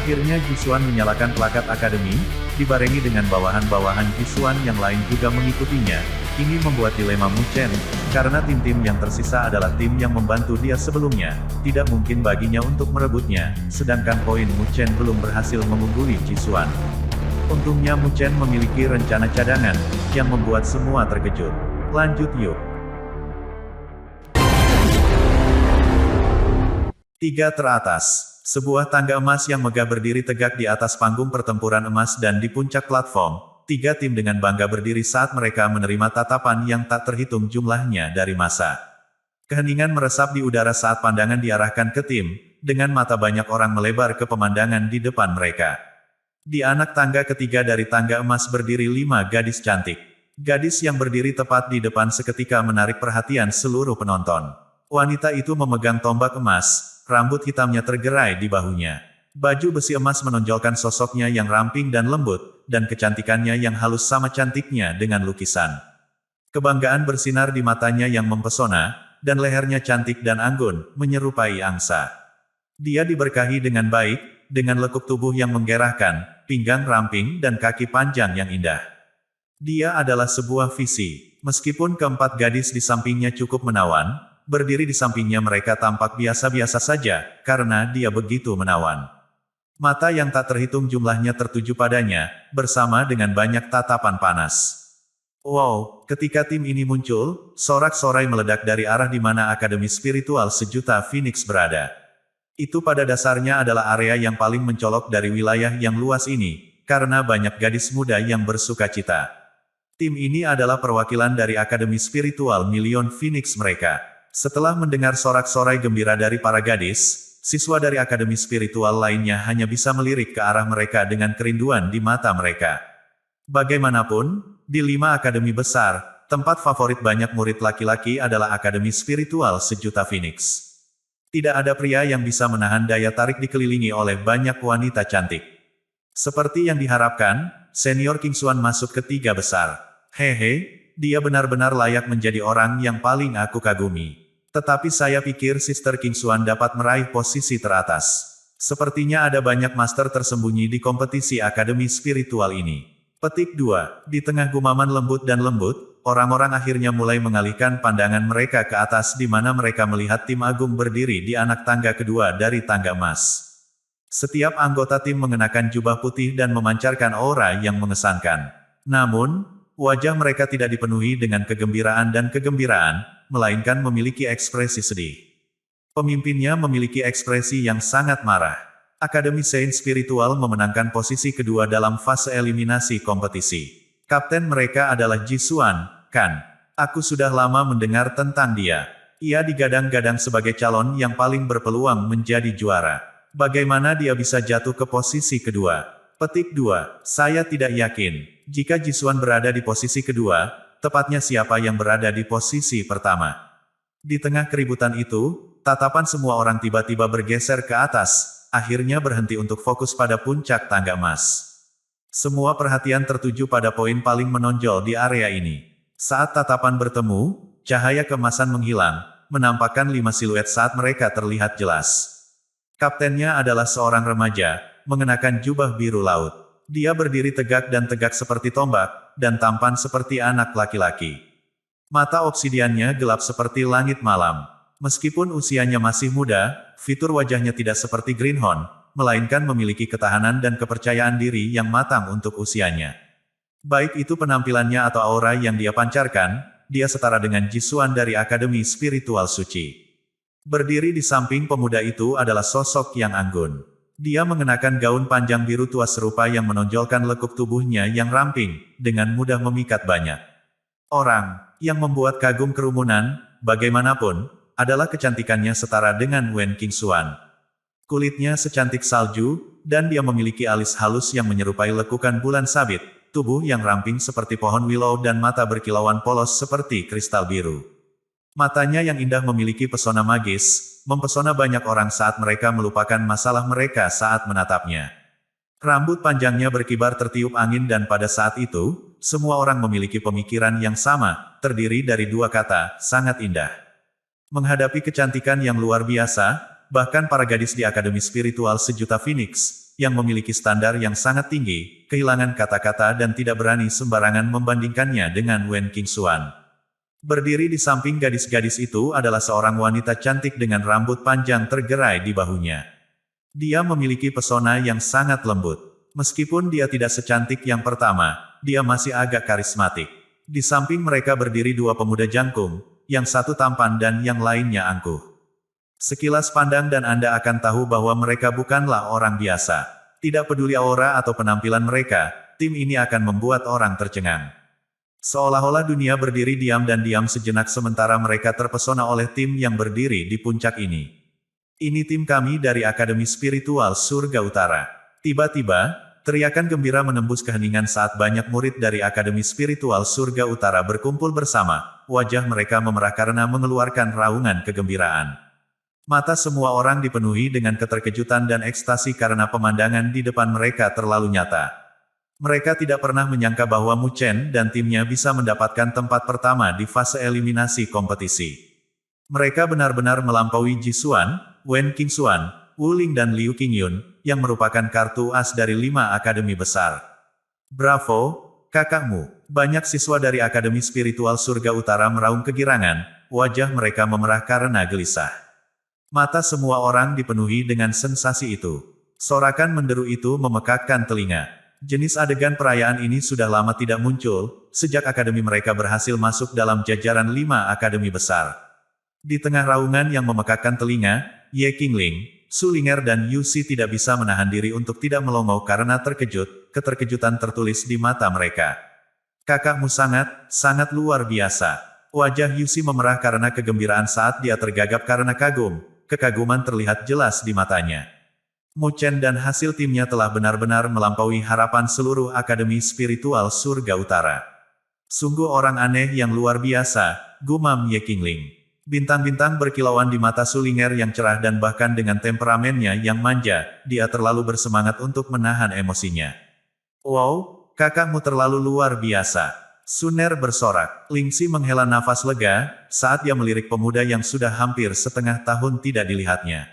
Akhirnya Jisuan menyalakan plakat akademi, dibarengi dengan bawahan-bawahan Jisuan yang lain juga mengikutinya. Ini membuat dilema Mu Chen, karena tim-tim yang tersisa adalah tim yang membantu dia sebelumnya. Tidak mungkin baginya untuk merebutnya, sedangkan poin Mu Chen belum berhasil mengungguli Jisuan. Untungnya Mu Chen memiliki rencana cadangan, yang membuat semua terkejut. Lanjut yuk. 3 teratas. Sebuah tangga emas yang megah berdiri tegak di atas panggung pertempuran emas dan di puncak platform. 3 tim dengan bangga berdiri saat mereka menerima tatapan yang tak terhitung jumlahnya dari massa. Keheningan meresap di udara saat pandangan diarahkan ke tim, dengan mata banyak orang melebar ke pemandangan di depan mereka. Di anak tangga ketiga dari tangga emas berdiri 5 gadis cantik. Gadis yang berdiri tepat di depan seketika menarik perhatian seluruh penonton. Wanita itu memegang tombak emas, rambut hitamnya tergerai di bahunya. Baju besi emas menonjolkan sosoknya yang ramping dan lembut, dan kecantikannya yang halus sama cantiknya dengan lukisan. Kebanggaan bersinar di matanya yang mempesona, dan lehernya cantik dan anggun, menyerupai angsa. Dia diberkahi dengan baik, dengan lekuk tubuh yang menggerahkan, pinggang ramping dan kaki panjang yang indah. Dia adalah sebuah visi. Meskipun keempat gadis di sampingnya cukup menawan, berdiri di sampingnya mereka tampak biasa-biasa saja, karena dia begitu menawan. Mata yang tak terhitung jumlahnya tertuju padanya, bersama dengan banyak tatapan panas. Wow, ketika tim ini muncul, sorak-sorai meledak dari arah di mana Akademi Spiritual Sejuta Phoenix berada. Itu pada dasarnya adalah area yang paling mencolok dari wilayah yang luas ini, karena banyak gadis muda yang bersukacita. Tim ini adalah perwakilan dari Akademi Spiritual Million Phoenix mereka. Setelah mendengar sorak-sorai gembira dari para gadis, siswa dari Akademi Spiritual lainnya hanya bisa melirik ke arah mereka dengan kerinduan di mata mereka. Bagaimanapun, di 5 akademi besar, tempat favorit banyak murid laki-laki adalah Akademi Spiritual Sejuta Phoenix. Tidak ada pria yang bisa menahan daya tarik dikelilingi oleh banyak wanita cantik. Seperti yang diharapkan, senior King Xuan masuk ke 3 besar. Hehe, dia benar-benar layak menjadi orang yang paling aku kagumi. Tetapi saya pikir Sister King Xuan dapat meraih posisi teratas. Sepertinya ada banyak master tersembunyi di kompetisi akademi spiritual ini. Petik 2. Di tengah gumaman lembut dan lembut, orang-orang akhirnya mulai mengalihkan pandangan mereka ke atas di mana mereka melihat tim agung berdiri di anak tangga kedua dari tangga emas. Setiap anggota tim mengenakan jubah putih dan memancarkan aura yang mengesankan. Namun, wajah mereka tidak dipenuhi dengan kegembiraan dan kegembiraan, melainkan memiliki ekspresi sedih. Pemimpinnya memiliki ekspresi yang sangat marah. Akademi Saint Spiritual memenangkan posisi kedua dalam fase eliminasi kompetisi. Kapten mereka adalah Jisuan, kan? Aku sudah lama mendengar tentang dia. Ia digadang-gadang sebagai calon yang paling berpeluang menjadi juara. Bagaimana dia bisa jatuh ke posisi kedua? Petik 2. Saya tidak yakin. Jika Jisuan berada di posisi kedua, tepatnya siapa yang berada di posisi pertama? Di tengah keributan itu, tatapan semua orang tiba-tiba bergeser ke atas, akhirnya berhenti untuk fokus pada puncak tangga emas. Semua perhatian tertuju pada poin paling menonjol di area ini. Saat tatapan bertemu, cahaya keemasan menghilang, menampakkan 5 siluet saat mereka terlihat jelas. Kaptennya adalah seorang remaja, mengenakan jubah biru laut. Dia berdiri tegak dan tegak seperti tombak, dan tampan seperti anak laki-laki. Mata obsidiannya gelap seperti langit malam. Meskipun usianya masih muda, fitur wajahnya tidak seperti Greenhorn, melainkan memiliki ketahanan dan kepercayaan diri yang matang untuk usianya. Baik itu penampilannya atau aura yang dia pancarkan, dia setara dengan Jisuan dari Akademi Spiritual Suci. Berdiri di samping pemuda itu adalah sosok yang anggun. Dia mengenakan gaun panjang biru tua serupa yang menonjolkan lekuk tubuhnya yang ramping, dengan mudah memikat banyak orang. Yang membuat kagum kerumunan, bagaimanapun, adalah kecantikannya setara dengan Wen King Xuan. Kulitnya secantik salju, dan dia memiliki alis halus yang menyerupai lekukan bulan sabit, tubuh yang ramping seperti pohon willow dan mata berkilauan polos seperti kristal biru. Matanya yang indah memiliki pesona magis, mempesona banyak orang saat mereka melupakan masalah mereka saat menatapnya. Rambut panjangnya berkibar tertiup angin dan pada saat itu, semua orang memiliki pemikiran yang sama, terdiri dari 2 kata, sangat indah. Menghadapi kecantikan yang luar biasa, bahkan para gadis di Akademi Spiritual Sejuta Phoenix, yang memiliki standar yang sangat tinggi, kehilangan kata-kata dan tidak berani sembarangan membandingkannya dengan Wen Qingxuan. Berdiri di samping gadis-gadis itu adalah seorang wanita cantik dengan rambut panjang tergerai di bahunya. Dia memiliki pesona yang sangat lembut. Meskipun dia tidak secantik yang pertama, dia masih agak karismatik. Di samping mereka berdiri dua pemuda jangkung, yang satu tampan dan yang lainnya angkuh. Sekilas pandang dan Anda akan tahu bahwa mereka bukanlah orang biasa. Tidak peduli aura atau penampilan mereka, tim ini akan membuat orang tercengang. Seolah-olah dunia berdiri diam dan diam sejenak sementara mereka terpesona oleh tim yang berdiri di puncak ini. Ini tim kami dari Akademi Spiritual Surga Utara. Tiba-tiba, teriakan gembira menembus keheningan saat banyak murid dari Akademi Spiritual Surga Utara berkumpul bersama. Wajah mereka memerah karena mengeluarkan raungan kegembiraan. Mata semua orang dipenuhi dengan keterkejutan dan ekstasi karena pemandangan di depan mereka terlalu nyata. Mereka tidak pernah menyangka bahwa Mu Chen dan timnya bisa mendapatkan tempat pertama di fase eliminasi kompetisi. Mereka benar-benar melampaui Ji Xuan, Wen Qingxuan, Wu Ling dan Liu Qingyun, yang merupakan kartu as dari 5 akademi besar. Bravo, kakakmu! Banyak siswa dari Akademi Spiritual Surga Utara meraung kegirangan, wajah mereka memerah karena gelisah. Mata semua orang dipenuhi dengan sensasi itu. Sorakan menderu itu memekakkan telinga. Jenis adegan perayaan ini sudah lama tidak muncul, sejak akademi mereka berhasil masuk dalam jajaran 5 akademi besar. Di tengah raungan yang memekakkan telinga, Ye Qingling, Su Ling'er dan Yu Xi tidak bisa menahan diri untuk tidak melongo karena terkejut, keterkejutan tertulis di mata mereka. Kakakmu sangat luar biasa. Wajah Yu Xi memerah karena kegembiraan saat dia tergagap karena kagum, kekaguman terlihat jelas di matanya. Mu Chen dan hasil timnya telah benar-benar melampaui harapan seluruh Akademi Spiritual Surga Utara. Sungguh orang aneh yang luar biasa, gumam Ye Qingling. Bintang-bintang berkilauan di mata Su Ling'er yang cerah dan bahkan dengan temperamennya yang manja, dia terlalu bersemangat untuk menahan emosinya. Wow, kakakmu terlalu luar biasa. Suner bersorak. Ling Xi menghela nafas lega, saat dia melirik pemuda yang sudah hampir setengah tahun tidak dilihatnya.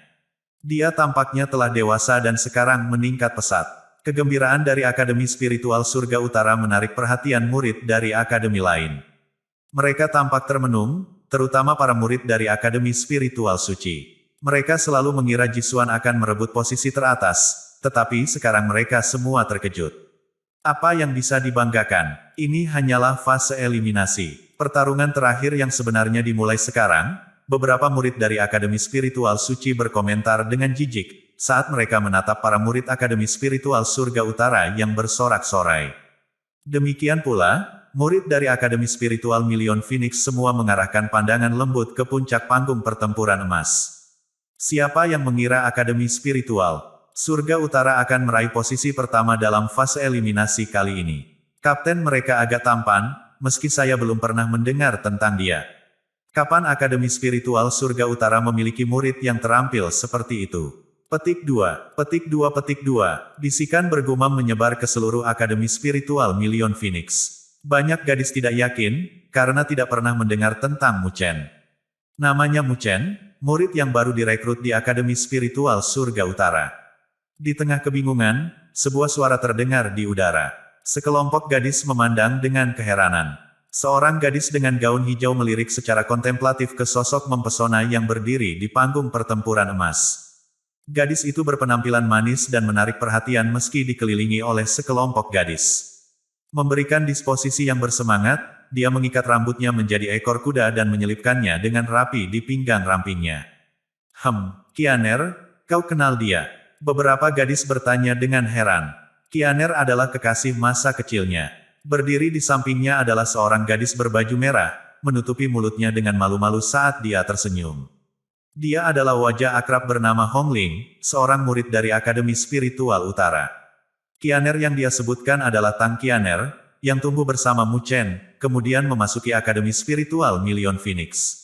Dia tampaknya telah dewasa dan sekarang meningkat pesat. Kegembiraan dari Akademi Spiritual Surga Utara menarik perhatian murid dari akademi lain. Mereka tampak termenung, terutama para murid dari Akademi Spiritual Suci. Mereka selalu mengira Ji Xuan akan merebut posisi teratas, tetapi sekarang mereka semua terkejut. Apa yang bisa dibanggakan? Ini hanyalah fase eliminasi. Pertarungan terakhir yang sebenarnya dimulai sekarang. Beberapa murid dari Akademi Spiritual Suci berkomentar dengan jijik, saat mereka menatap para murid Akademi Spiritual Surga Utara yang bersorak-sorai. Demikian pula, murid dari Akademi Spiritual Million Phoenix semua mengarahkan pandangan lembut ke puncak panggung pertempuran emas. Siapa yang mengira Akademi Spiritual Surga Utara akan meraih posisi pertama dalam fase eliminasi kali ini? Kapten mereka agak tampan, meski saya belum pernah mendengar tentang dia. Kapan Akademi Spiritual Surga Utara memiliki murid yang terampil seperti itu? Petik 2, petik 2, petik 2, bisikan bergumam menyebar ke seluruh Akademi Spiritual Million Phoenix. Banyak gadis tidak yakin, karena tidak pernah mendengar tentang Mu Chen. Namanya Mu Chen, murid yang baru direkrut di Akademi Spiritual Surga Utara. Di tengah kebingungan, sebuah suara terdengar di udara. Sekelompok gadis memandang dengan keheranan. Seorang gadis dengan gaun hijau melirik secara kontemplatif ke sosok mempesona yang berdiri di panggung pertempuran emas. Gadis itu berpenampilan manis dan menarik perhatian meski dikelilingi oleh sekelompok gadis. Memberikan disposisi yang bersemangat, dia mengikat rambutnya menjadi ekor kuda dan menyelipkannya dengan rapi di pinggang rampingnya. Qianer, kau kenal dia? Beberapa gadis bertanya dengan heran. Qianer adalah kekasih masa kecilnya. Berdiri di sampingnya adalah seorang gadis berbaju merah, menutupi mulutnya dengan malu-malu saat dia tersenyum. Dia adalah wajah akrab bernama Hong Ling, seorang murid dari Akademi Spiritual Utara. Qianer yang dia sebutkan adalah Tang Qianer, yang tumbuh bersama Mu Chen, kemudian memasuki Akademi Spiritual Million Phoenix.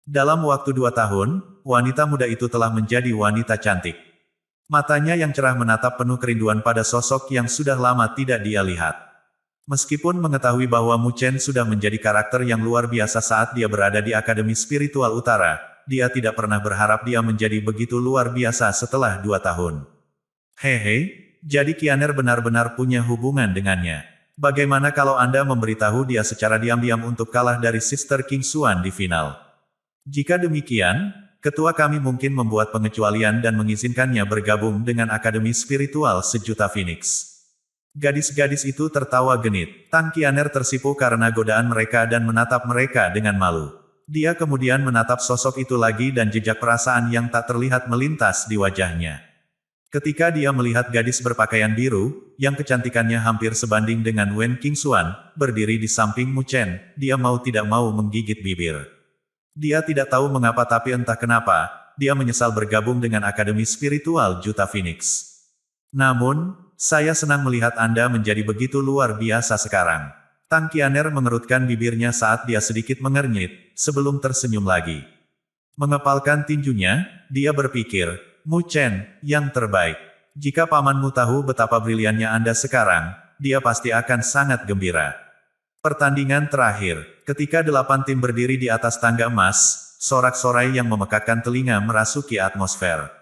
Dalam waktu 2 tahun, wanita muda itu telah menjadi wanita cantik. Matanya yang cerah menatap penuh kerinduan pada sosok yang sudah lama tidak dia lihat. Meskipun mengetahui bahwa Mu Chen sudah menjadi karakter yang luar biasa saat dia berada di Akademi Spiritual Utara, dia tidak pernah berharap dia menjadi begitu luar biasa setelah 2 tahun. Hehe, jadi Kianer benar-benar punya hubungan dengannya. Bagaimana kalau Anda memberitahu dia secara diam-diam untuk kalah dari Sister King Xuan di final? Jika demikian, ketua kami mungkin membuat pengecualian dan mengizinkannya bergabung dengan Akademi Spiritual Sejuta Phoenix. Gadis-gadis itu tertawa genit. Tang Qianer tersipu karena godaan mereka dan menatap mereka dengan malu. Dia kemudian menatap sosok itu lagi dan jejak perasaan yang tak terlihat melintas di wajahnya. Ketika dia melihat gadis berpakaian biru, yang kecantikannya hampir sebanding dengan Wen Qingxuan, berdiri di samping Mu Chen, dia mau tidak mau menggigit bibir. Dia tidak tahu mengapa tapi entah kenapa, dia menyesal bergabung dengan Akademi Spiritual Juta Phoenix. Namun, saya senang melihat Anda menjadi begitu luar biasa sekarang. Tang Qianer mengerutkan bibirnya saat dia sedikit mengernyit, sebelum tersenyum lagi. Mengepalkan tinjunya, dia berpikir, Mu Chen, yang terbaik. Jika pamanmu tahu betapa briliannya Anda sekarang, dia pasti akan sangat gembira. Pertandingan terakhir, ketika 8 tim berdiri di atas tangga emas, sorak-sorai yang memekakkan telinga merasuki atmosfer.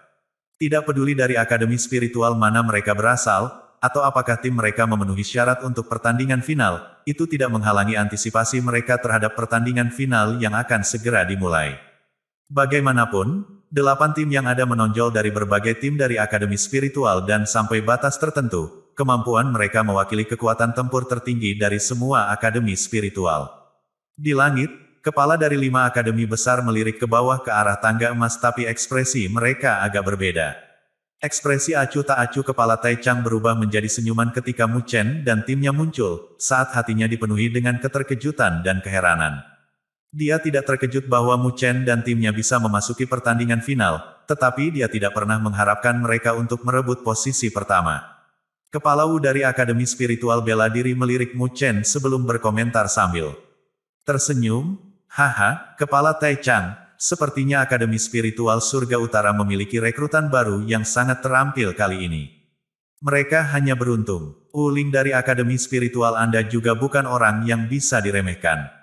Tidak peduli dari akademi spiritual mana mereka berasal, atau apakah tim mereka memenuhi syarat untuk pertandingan final, itu tidak menghalangi antisipasi mereka terhadap pertandingan final yang akan segera dimulai. Bagaimanapun, 8 tim yang ada menonjol dari berbagai tim dari akademi spiritual dan sampai batas tertentu, kemampuan mereka mewakili kekuatan tempur tertinggi dari semua akademi spiritual. Di langit, kepala dari 5 akademi besar melirik ke bawah ke arah tangga emas tapi ekspresi mereka agak berbeda. Ekspresi acuh tak acuh kepala Tai Chang berubah menjadi senyuman ketika Mu Chen dan timnya muncul, saat hatinya dipenuhi dengan keterkejutan dan keheranan. Dia tidak terkejut bahwa Mu Chen dan timnya bisa memasuki pertandingan final, tetapi dia tidak pernah mengharapkan mereka untuk merebut posisi pertama. Kepala Wu dari Akademi Spiritual Bela Diri melirik Mu Chen sebelum berkomentar sambil tersenyum, haha, kepala Tai Chang, sepertinya Akademi Spiritual Surga Utara memiliki rekrutan baru yang sangat terampil kali ini. Mereka hanya beruntung. Wu Ling dari Akademi Spiritual Anda juga bukan orang yang bisa diremehkan.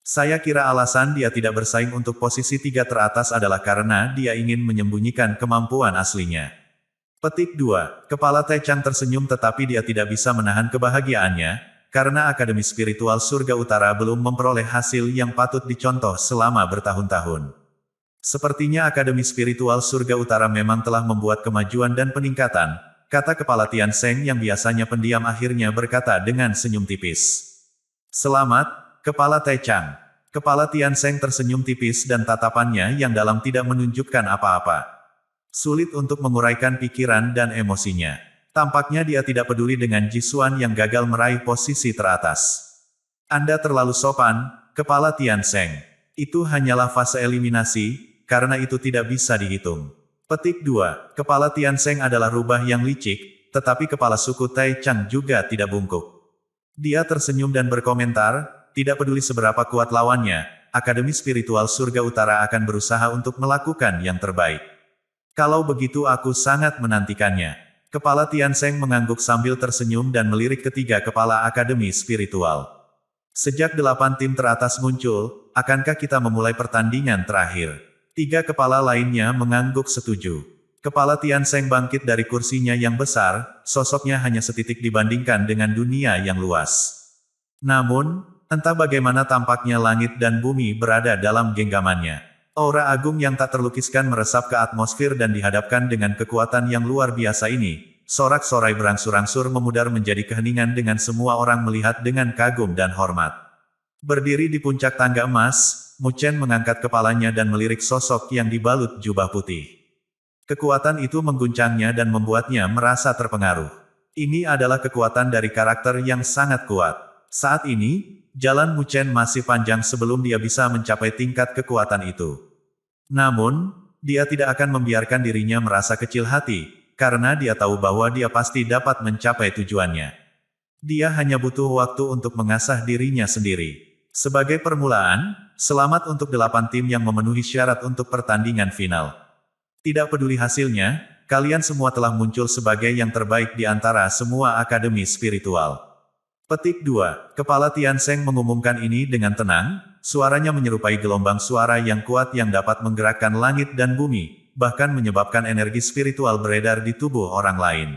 Saya kira alasan dia tidak bersaing untuk posisi 3 teratas adalah karena dia ingin menyembunyikan kemampuan aslinya. Petik 2. Kepala Tai Chang tersenyum tetapi dia tidak bisa menahan kebahagiaannya, karena Akademi Spiritual Surga Utara belum memperoleh hasil yang patut dicontoh selama bertahun-tahun. Sepertinya Akademi Spiritual Surga Utara memang telah membuat kemajuan dan peningkatan, kata Kepala Tian Seng yang biasanya pendiam akhirnya berkata dengan senyum tipis. Selamat, Kepala Tai Chang. Kepala Tian Seng tersenyum tipis dan tatapannya yang dalam tidak menunjukkan apa-apa. Sulit untuk menguraikan pikiran dan emosinya. Tampaknya dia tidak peduli dengan Ji Xuan yang gagal meraih posisi teratas. Anda terlalu sopan, Kepala Tian Seng. Itu hanyalah fase eliminasi, karena itu tidak bisa dihitung. Petik 2. Kepala Tian Seng adalah rubah yang licik, tetapi kepala suku Tai Chang juga tidak bungkuk. Dia tersenyum dan berkomentar, tidak peduli seberapa kuat lawannya, Akademi Spiritual Surga Utara akan berusaha untuk melakukan yang terbaik. Kalau begitu aku sangat menantikannya. Kepala Tian Seng mengangguk sambil tersenyum dan melirik ketiga kepala Akademi Spiritual. Sejak 8 tim teratas muncul, akankah kita memulai pertandingan terakhir? 3 kepala lainnya mengangguk setuju. Kepala Tian Seng bangkit dari kursinya yang besar, sosoknya hanya setitik dibandingkan dengan dunia yang luas. Namun, entah bagaimana tampaknya langit dan bumi berada dalam genggamannya. Aura agung yang tak terlukiskan meresap ke atmosfer dan dihadapkan dengan kekuatan yang luar biasa ini. Sorak-sorai berangsur-angsur memudar menjadi keheningan dengan semua orang melihat dengan kagum dan hormat. Berdiri di puncak tangga emas, Mu Chen mengangkat kepalanya dan melirik sosok yang dibalut jubah putih. Kekuatan itu mengguncangnya dan membuatnya merasa terpengaruh. Ini adalah kekuatan dari karakter yang sangat kuat. Saat ini, jalan Mu Chen masih panjang sebelum dia bisa mencapai tingkat kekuatan itu. Namun, dia tidak akan membiarkan dirinya merasa kecil hati, karena dia tahu bahwa dia pasti dapat mencapai tujuannya. Dia hanya butuh waktu untuk mengasah dirinya sendiri. Sebagai permulaan, selamat untuk 8 tim yang memenuhi syarat untuk pertandingan final. Tidak peduli hasilnya, kalian semua telah muncul sebagai yang terbaik di antara semua akademi spiritual. Petik 2. Kepala Tian Seng mengumumkan ini dengan tenang, suaranya menyerupai gelombang suara yang kuat yang dapat menggerakkan langit dan bumi. bahkan menyebabkan energi spiritual beredar di tubuh orang lain.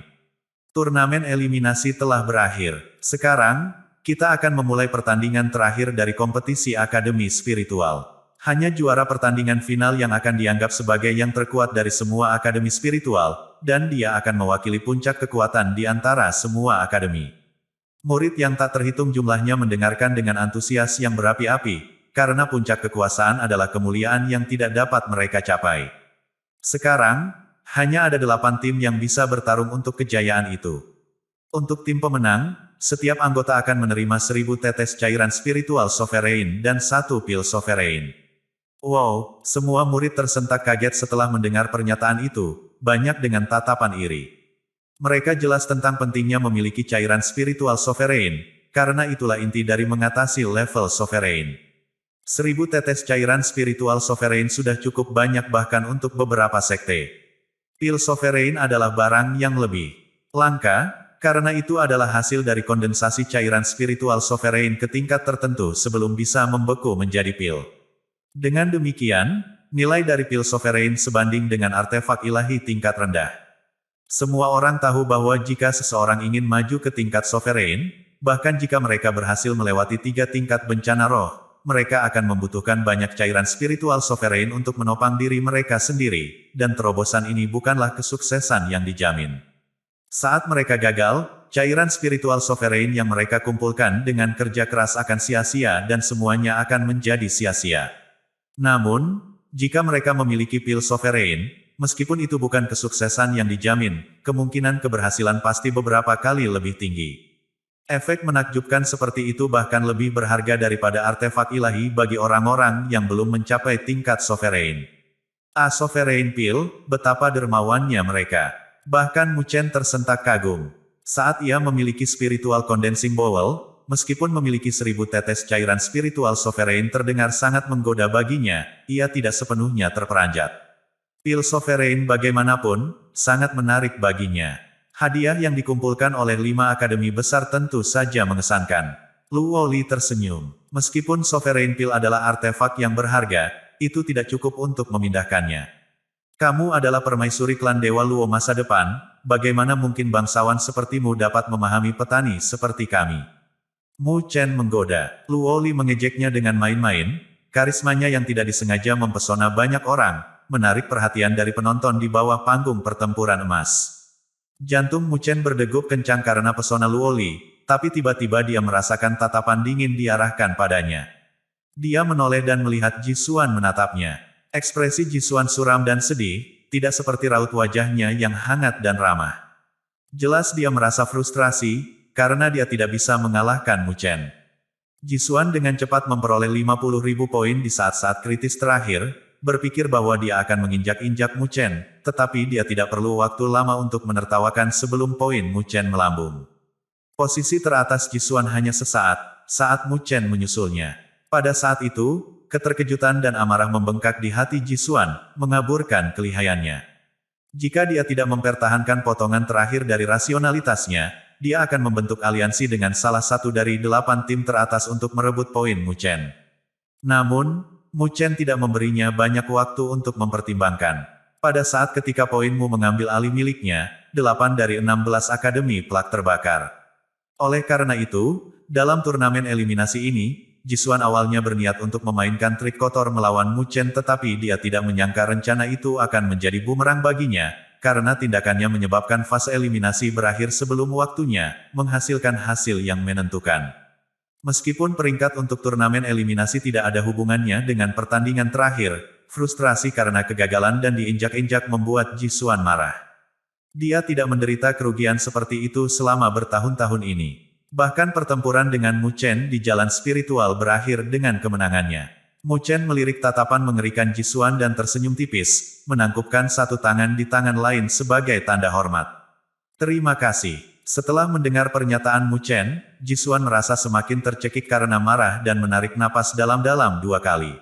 Turnamen eliminasi telah berakhir. Sekarang, kita akan memulai pertandingan terakhir dari kompetisi Akademi Spiritual. Hanya juara pertandingan final yang akan dianggap sebagai yang terkuat dari semua akademi spiritual, dan dia akan mewakili puncak kekuatan di antara semua akademi. Murid yang tak terhitung jumlahnya mendengarkan dengan antusias yang berapi-api, karena puncak kekuasaan adalah kemuliaan yang tidak dapat mereka capai. Sekarang, hanya ada 8 tim yang bisa bertarung untuk kejayaan itu. Untuk tim pemenang, setiap anggota akan menerima 1000 tetes cairan spiritual sovereign dan 1 pil sovereign. Wow, semua murid tersentak kaget setelah mendengar pernyataan itu, banyak dengan tatapan iri. Mereka jelas tentang pentingnya memiliki cairan spiritual sovereign, karena itulah inti dari mengatasi level sovereign. 1000 tetes cairan spiritual sovereign sudah cukup banyak bahkan untuk beberapa sekte. Pil sovereign adalah barang yang lebih langka, karena itu adalah hasil dari kondensasi cairan spiritual sovereign ke tingkat tertentu sebelum bisa membeku menjadi pil. Dengan demikian, nilai dari pil sovereign sebanding dengan artefak ilahi tingkat rendah. Semua orang tahu bahwa jika seseorang ingin maju ke tingkat sovereign, bahkan jika mereka berhasil melewati 3 tingkat bencana roh, mereka akan membutuhkan banyak cairan spiritual sovereign untuk menopang diri mereka sendiri, dan terobosan ini bukanlah kesuksesan yang dijamin. Saat mereka gagal, cairan spiritual sovereign yang mereka kumpulkan dengan kerja keras akan sia-sia dan semuanya akan menjadi sia-sia. Namun, jika mereka memiliki pil sovereign, meskipun itu bukan kesuksesan yang dijamin, kemungkinan keberhasilan pasti beberapa kali lebih tinggi. Efek menakjubkan seperti itu bahkan lebih berharga daripada artefak ilahi bagi orang-orang yang belum mencapai tingkat sovereign. Sovereign pil, betapa dermawannya mereka. Bahkan Mu Chen tersentak kagum. Saat ia memiliki spiritual condensing bowl, meskipun memiliki 1000 tetes cairan spiritual sovereign terdengar sangat menggoda baginya, ia tidak sepenuhnya terperanjat. Pil sovereign bagaimanapun, sangat menarik baginya. Hadiah yang dikumpulkan oleh 5 akademi besar tentu saja mengesankan. Luo Li tersenyum. Meskipun sovereign pil adalah artefak yang berharga, itu tidak cukup untuk memindahkannya. Kamu adalah permaisuri klan Dewa Luo masa depan, bagaimana mungkin bangsawan sepertimu dapat memahami petani seperti kami? Mu Chen menggoda. Luo Li mengejeknya dengan main-main, karismanya yang tidak disengaja mempesona banyak orang, menarik perhatian dari penonton di bawah panggung pertempuran emas. Jantung Mu Chen berdegup kencang karena pesona Luo Li, tapi tiba-tiba dia merasakan tatapan dingin diarahkan padanya. Dia menoleh dan melihat Ji Xuan menatapnya. Ekspresi Ji Xuan suram dan sedih, tidak seperti raut wajahnya yang hangat dan ramah. Jelas dia merasa frustrasi, karena dia tidak bisa mengalahkan Mu Chen. Ji Xuan dengan cepat memperoleh 50.000 poin di saat-saat kritis terakhir, berpikir bahwa dia akan menginjak-injak Mu Chen, tetapi dia tidak perlu waktu lama untuk menertawakan sebelum poin Mu Chen melambung. Posisi teratas Ji Xuan hanya sesaat, saat Mu Chen menyusulnya. Pada saat itu, keterkejutan dan amarah membengkak di hati Ji Xuan, mengaburkan kelihayannya. Jika dia tidak mempertahankan potongan terakhir dari rasionalitasnya, dia akan membentuk aliansi dengan salah satu dari 8 tim teratas untuk merebut poin Mu Chen. Namun, Mu Chen tidak memberinya banyak waktu untuk mempertimbangkan. Pada saat ketika poinmu mengambil alih miliknya, 8 dari 16 akademi plak terbakar. Oleh karena itu, dalam turnamen eliminasi ini, Ji Xuan awalnya berniat untuk memainkan trik kotor melawan Mu Chen tetapi dia tidak menyangka rencana itu akan menjadi bumerang baginya, karena tindakannya menyebabkan fase eliminasi berakhir sebelum waktunya, menghasilkan hasil yang menentukan. Meskipun peringkat untuk turnamen eliminasi tidak ada hubungannya dengan pertandingan terakhir, frustrasi karena kegagalan dan diinjak-injak membuat Ji Xuan marah. Dia tidak menderita kerugian seperti itu selama bertahun-tahun ini. Bahkan pertempuran dengan Mu Chen di jalan spiritual berakhir dengan kemenangannya. Mu Chen melirik tatapan mengerikan Ji Xuan dan tersenyum tipis, menangkupkan satu tangan di tangan lain sebagai tanda hormat. Terima kasih. Setelah mendengar pernyataan Mu Chen, Ji Xuan merasa semakin tercekik karena marah dan menarik napas dalam-dalam 2 kali.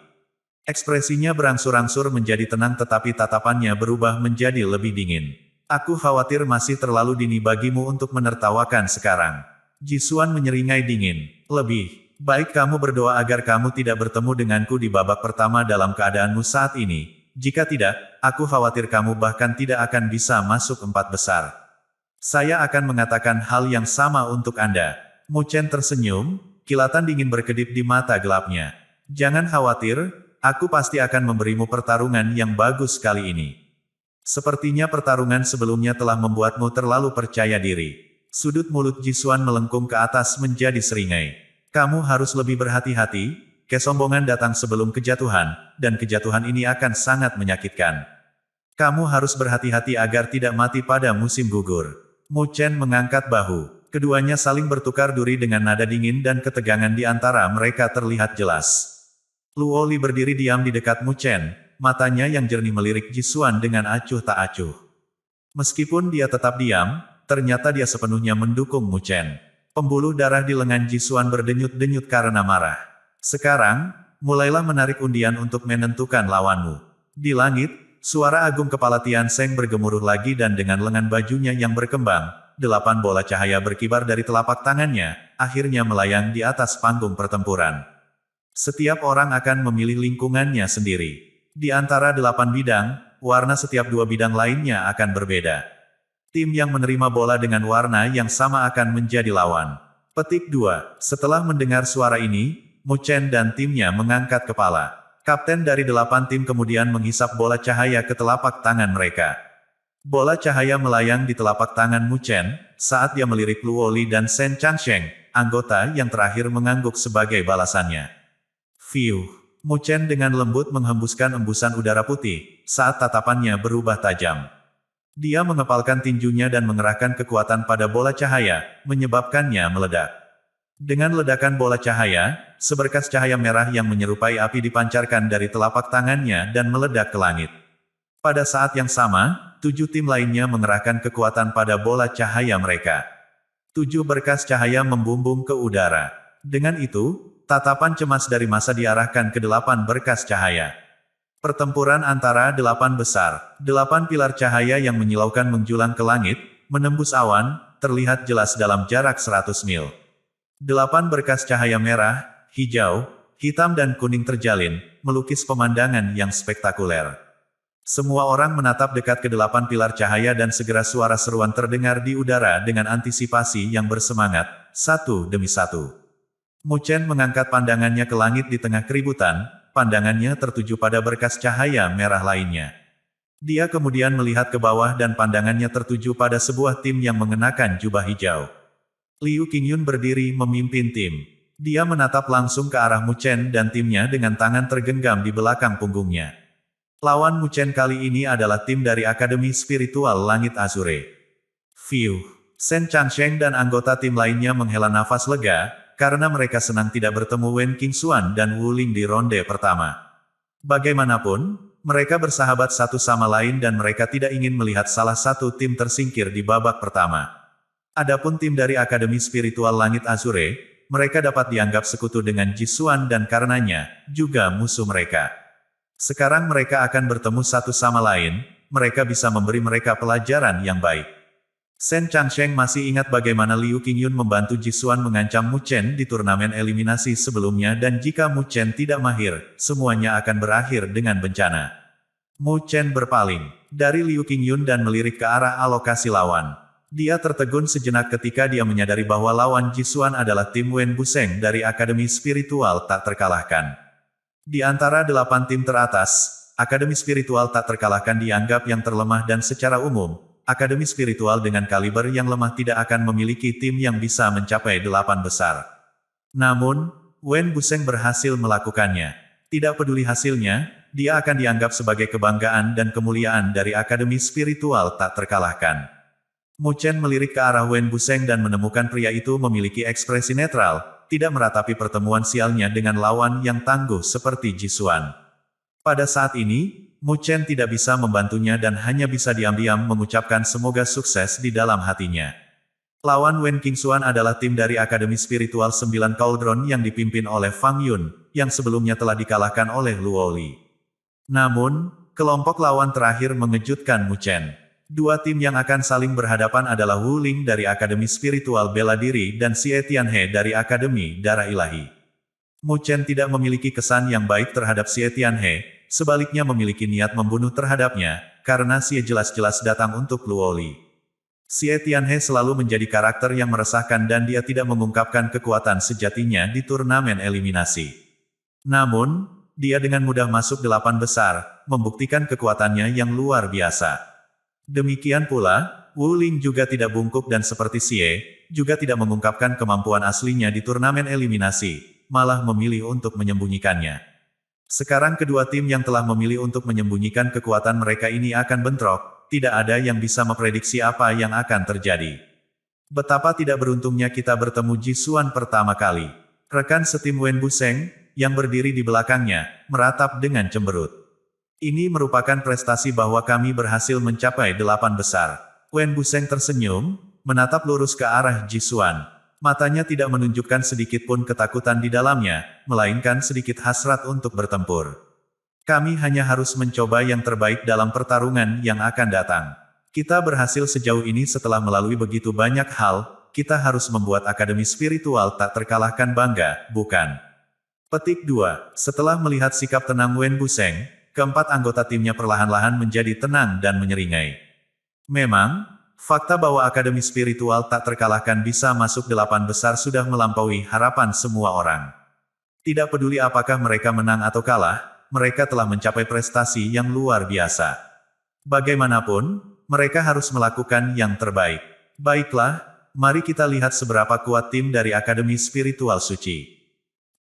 Ekspresinya berangsur-angsur menjadi tenang tetapi tatapannya berubah menjadi lebih dingin. Aku khawatir masih terlalu dini bagimu untuk menertawakan sekarang. Ji Xuan menyeringai dingin. Lebih baik kamu berdoa agar kamu tidak bertemu denganku di babak pertama dalam keadaanmu saat ini, jika tidak, aku khawatir kamu bahkan tidak akan bisa masuk 4 besar. Saya akan mengatakan hal yang sama untuk Anda. Mu Chen tersenyum, kilatan dingin berkedip di mata gelapnya. Jangan khawatir, aku pasti akan memberimu pertarungan yang bagus kali ini. Sepertinya pertarungan sebelumnya telah membuatmu terlalu percaya diri. Sudut mulut Jisuan melengkung ke atas menjadi seringai. Kamu harus lebih berhati-hati, kesombongan datang sebelum kejatuhan, dan kejatuhan ini akan sangat menyakitkan. Kamu harus berhati-hati agar tidak mati pada musim gugur. Mu Chen mengangkat bahu. Keduanya saling bertukar duri dengan nada dingin dan ketegangan di antara mereka terlihat jelas. Luo Li berdiri diam di dekat Mu Chen, matanya yang jernih melirik Jisuan dengan acuh tak acuh. Meskipun dia tetap diam, ternyata dia sepenuhnya mendukung Mu Chen. Pembuluh darah di lengan Jisuan berdenyut-denyut karena marah. Sekarang, mulailah menarik undian untuk menentukan lawanmu. Di langit, suara agung kepala Tian Seng bergemuruh lagi dan dengan lengan bajunya yang berkembang, 8 bola cahaya berkibar dari telapak tangannya, akhirnya melayang di atas panggung pertempuran. Setiap orang akan memilih lingkungannya sendiri. Di antara 8 bidang, warna setiap 2 bidang lainnya akan berbeda. Tim yang menerima bola dengan warna yang sama akan menjadi lawan. Petik 2. Setelah mendengar suara ini, Mu Chen dan timnya mengangkat kepala. Kapten dari 8 tim kemudian menghisap bola cahaya ke telapak tangan mereka. Bola cahaya melayang di telapak tangan Mu Chen, saat dia melirik Luo Li dan Shen Changsheng, anggota yang terakhir mengangguk sebagai balasannya. Fiuh. Mu Chen dengan lembut menghembuskan embusan udara putih, saat tatapannya berubah tajam. Dia mengepalkan tinjunya dan mengerahkan kekuatan pada bola cahaya, menyebabkannya meledak. Dengan ledakan bola cahaya, seberkas cahaya merah yang menyerupai api dipancarkan dari telapak tangannya dan meledak ke langit. Pada saat yang sama, 7 tim lainnya mengerahkan kekuatan pada bola cahaya mereka. 7 berkas cahaya membumbung ke udara. Dengan itu, tatapan cemas dari massa diarahkan ke 8 berkas cahaya. Pertempuran antara 8 besar, 8 pilar cahaya yang menyilaukan menjulang ke langit, menembus awan, terlihat jelas dalam jarak 100 mil. 8 berkas cahaya merah, hijau, hitam dan kuning terjalin, melukis pemandangan yang spektakuler. Semua orang menatap dekat ke 8 pilar cahaya dan segera suara seruan terdengar di udara dengan antisipasi yang bersemangat, satu demi satu. Mu Chen mengangkat pandangannya ke langit di tengah keributan, pandangannya tertuju pada berkas cahaya merah lainnya. Dia kemudian melihat ke bawah dan pandangannya tertuju pada sebuah tim yang mengenakan jubah hijau. Liu Qingyun berdiri memimpin tim. Dia menatap langsung ke arah Mu Chen dan timnya dengan tangan tergenggam di belakang punggungnya. Lawan Mu Chen kali ini adalah tim dari Akademi Spiritual Langit Azure. Fiuh. Shen Changsheng dan anggota tim lainnya menghela nafas lega, karena mereka senang tidak bertemu Wen Qingxuan dan Wu Ling di ronde pertama. Bagaimanapun, mereka bersahabat satu sama lain dan mereka tidak ingin melihat salah satu tim tersingkir di babak pertama. Adapun tim dari Akademi Spiritual Langit Azure, mereka dapat dianggap sekutu dengan Jisuan dan karenanya, juga musuh mereka. Sekarang mereka akan bertemu satu sama lain, mereka bisa memberi mereka pelajaran yang baik. Shen Changsheng masih ingat bagaimana Liu Qingyun membantu Jisuan mengancam Mu Chen di turnamen eliminasi sebelumnya dan jika Mu Chen tidak mahir, semuanya akan berakhir dengan bencana. Mu Chen berpaling dari Liu Qingyun dan melirik ke arah alokasi lawan. Dia tertegun sejenak ketika dia menyadari bahwa lawan Jisuan adalah tim Wen Buseng dari Akademi Spiritual tak terkalahkan. Di antara 8 tim teratas, Akademi Spiritual tak terkalahkan dianggap yang terlemah dan secara umum, Akademi Spiritual dengan kaliber yang lemah tidak akan memiliki tim yang bisa mencapai 8 besar. Namun, Wen Buseng berhasil melakukannya. Tidak peduli hasilnya, dia akan dianggap sebagai kebanggaan dan kemuliaan dari Akademi Spiritual tak terkalahkan. Mu Chen melirik ke arah Wen Buseng dan menemukan pria itu memiliki ekspresi netral, tidak meratapi pertemuan sialnya dengan lawan yang tangguh seperti Jisuan. Pada saat ini, Mu Chen tidak bisa membantunya dan hanya bisa diam-diam mengucapkan semoga sukses di dalam hatinya. Lawan Wen Qingxuan adalah tim dari Akademi Spiritual 9 Cauldron yang dipimpin oleh Fang Yun, yang sebelumnya telah dikalahkan oleh Luo Li. Namun, kelompok lawan terakhir mengejutkan Mu Chen. 2 tim yang akan saling berhadapan adalah Wu Ling dari Akademi Spiritual Bela Diri dan Xie Tianhe dari Akademi Darah Ilahi. Mu Chen tidak memiliki kesan yang baik terhadap Xie Tianhe, sebaliknya memiliki niat membunuh terhadapnya, karena Xie jelas-jelas datang untuk Luoli. Xie Tianhe selalu menjadi karakter yang meresahkan dan dia tidak mengungkapkan kekuatan sejatinya di turnamen eliminasi. Namun, dia dengan mudah masuk 8 besar, membuktikan kekuatannya yang luar biasa. Demikian pula, Wu Ling juga tidak bungkuk dan seperti Xie, juga tidak mengungkapkan kemampuan aslinya di turnamen eliminasi, malah memilih untuk menyembunyikannya. Sekarang kedua tim yang telah memilih untuk menyembunyikan kekuatan mereka ini akan bentrok, tidak ada yang bisa memprediksi apa yang akan terjadi. Betapa tidak beruntungnya kita bertemu Ji Xuan pertama kali. Rekan setim Wen Buseng, yang berdiri di belakangnya, meratap dengan cemberut. Ini merupakan prestasi bahwa kami berhasil mencapai 8 besar. Wen Buseng tersenyum, menatap lurus ke arah Ji Xuan. Matanya tidak menunjukkan sedikit pun ketakutan di dalamnya, melainkan sedikit hasrat untuk bertempur. Kami hanya harus mencoba yang terbaik dalam pertarungan yang akan datang. Kita berhasil sejauh ini setelah melalui begitu banyak hal, kita harus membuat akademi spiritual tak terkalahkan bangga, bukan? Petik 2. Setelah melihat sikap tenang Wen Buseng, keempat anggota timnya perlahan-lahan menjadi tenang dan menyeringai. Memang, fakta bahwa akademi spiritual tak terkalahkan bisa masuk 8 besar sudah melampaui harapan semua orang. Tidak peduli apakah mereka menang atau kalah, mereka telah mencapai prestasi yang luar biasa. Bagaimanapun, mereka harus melakukan yang terbaik. Baiklah, mari kita lihat seberapa kuat tim dari Akademi Spiritual Suci.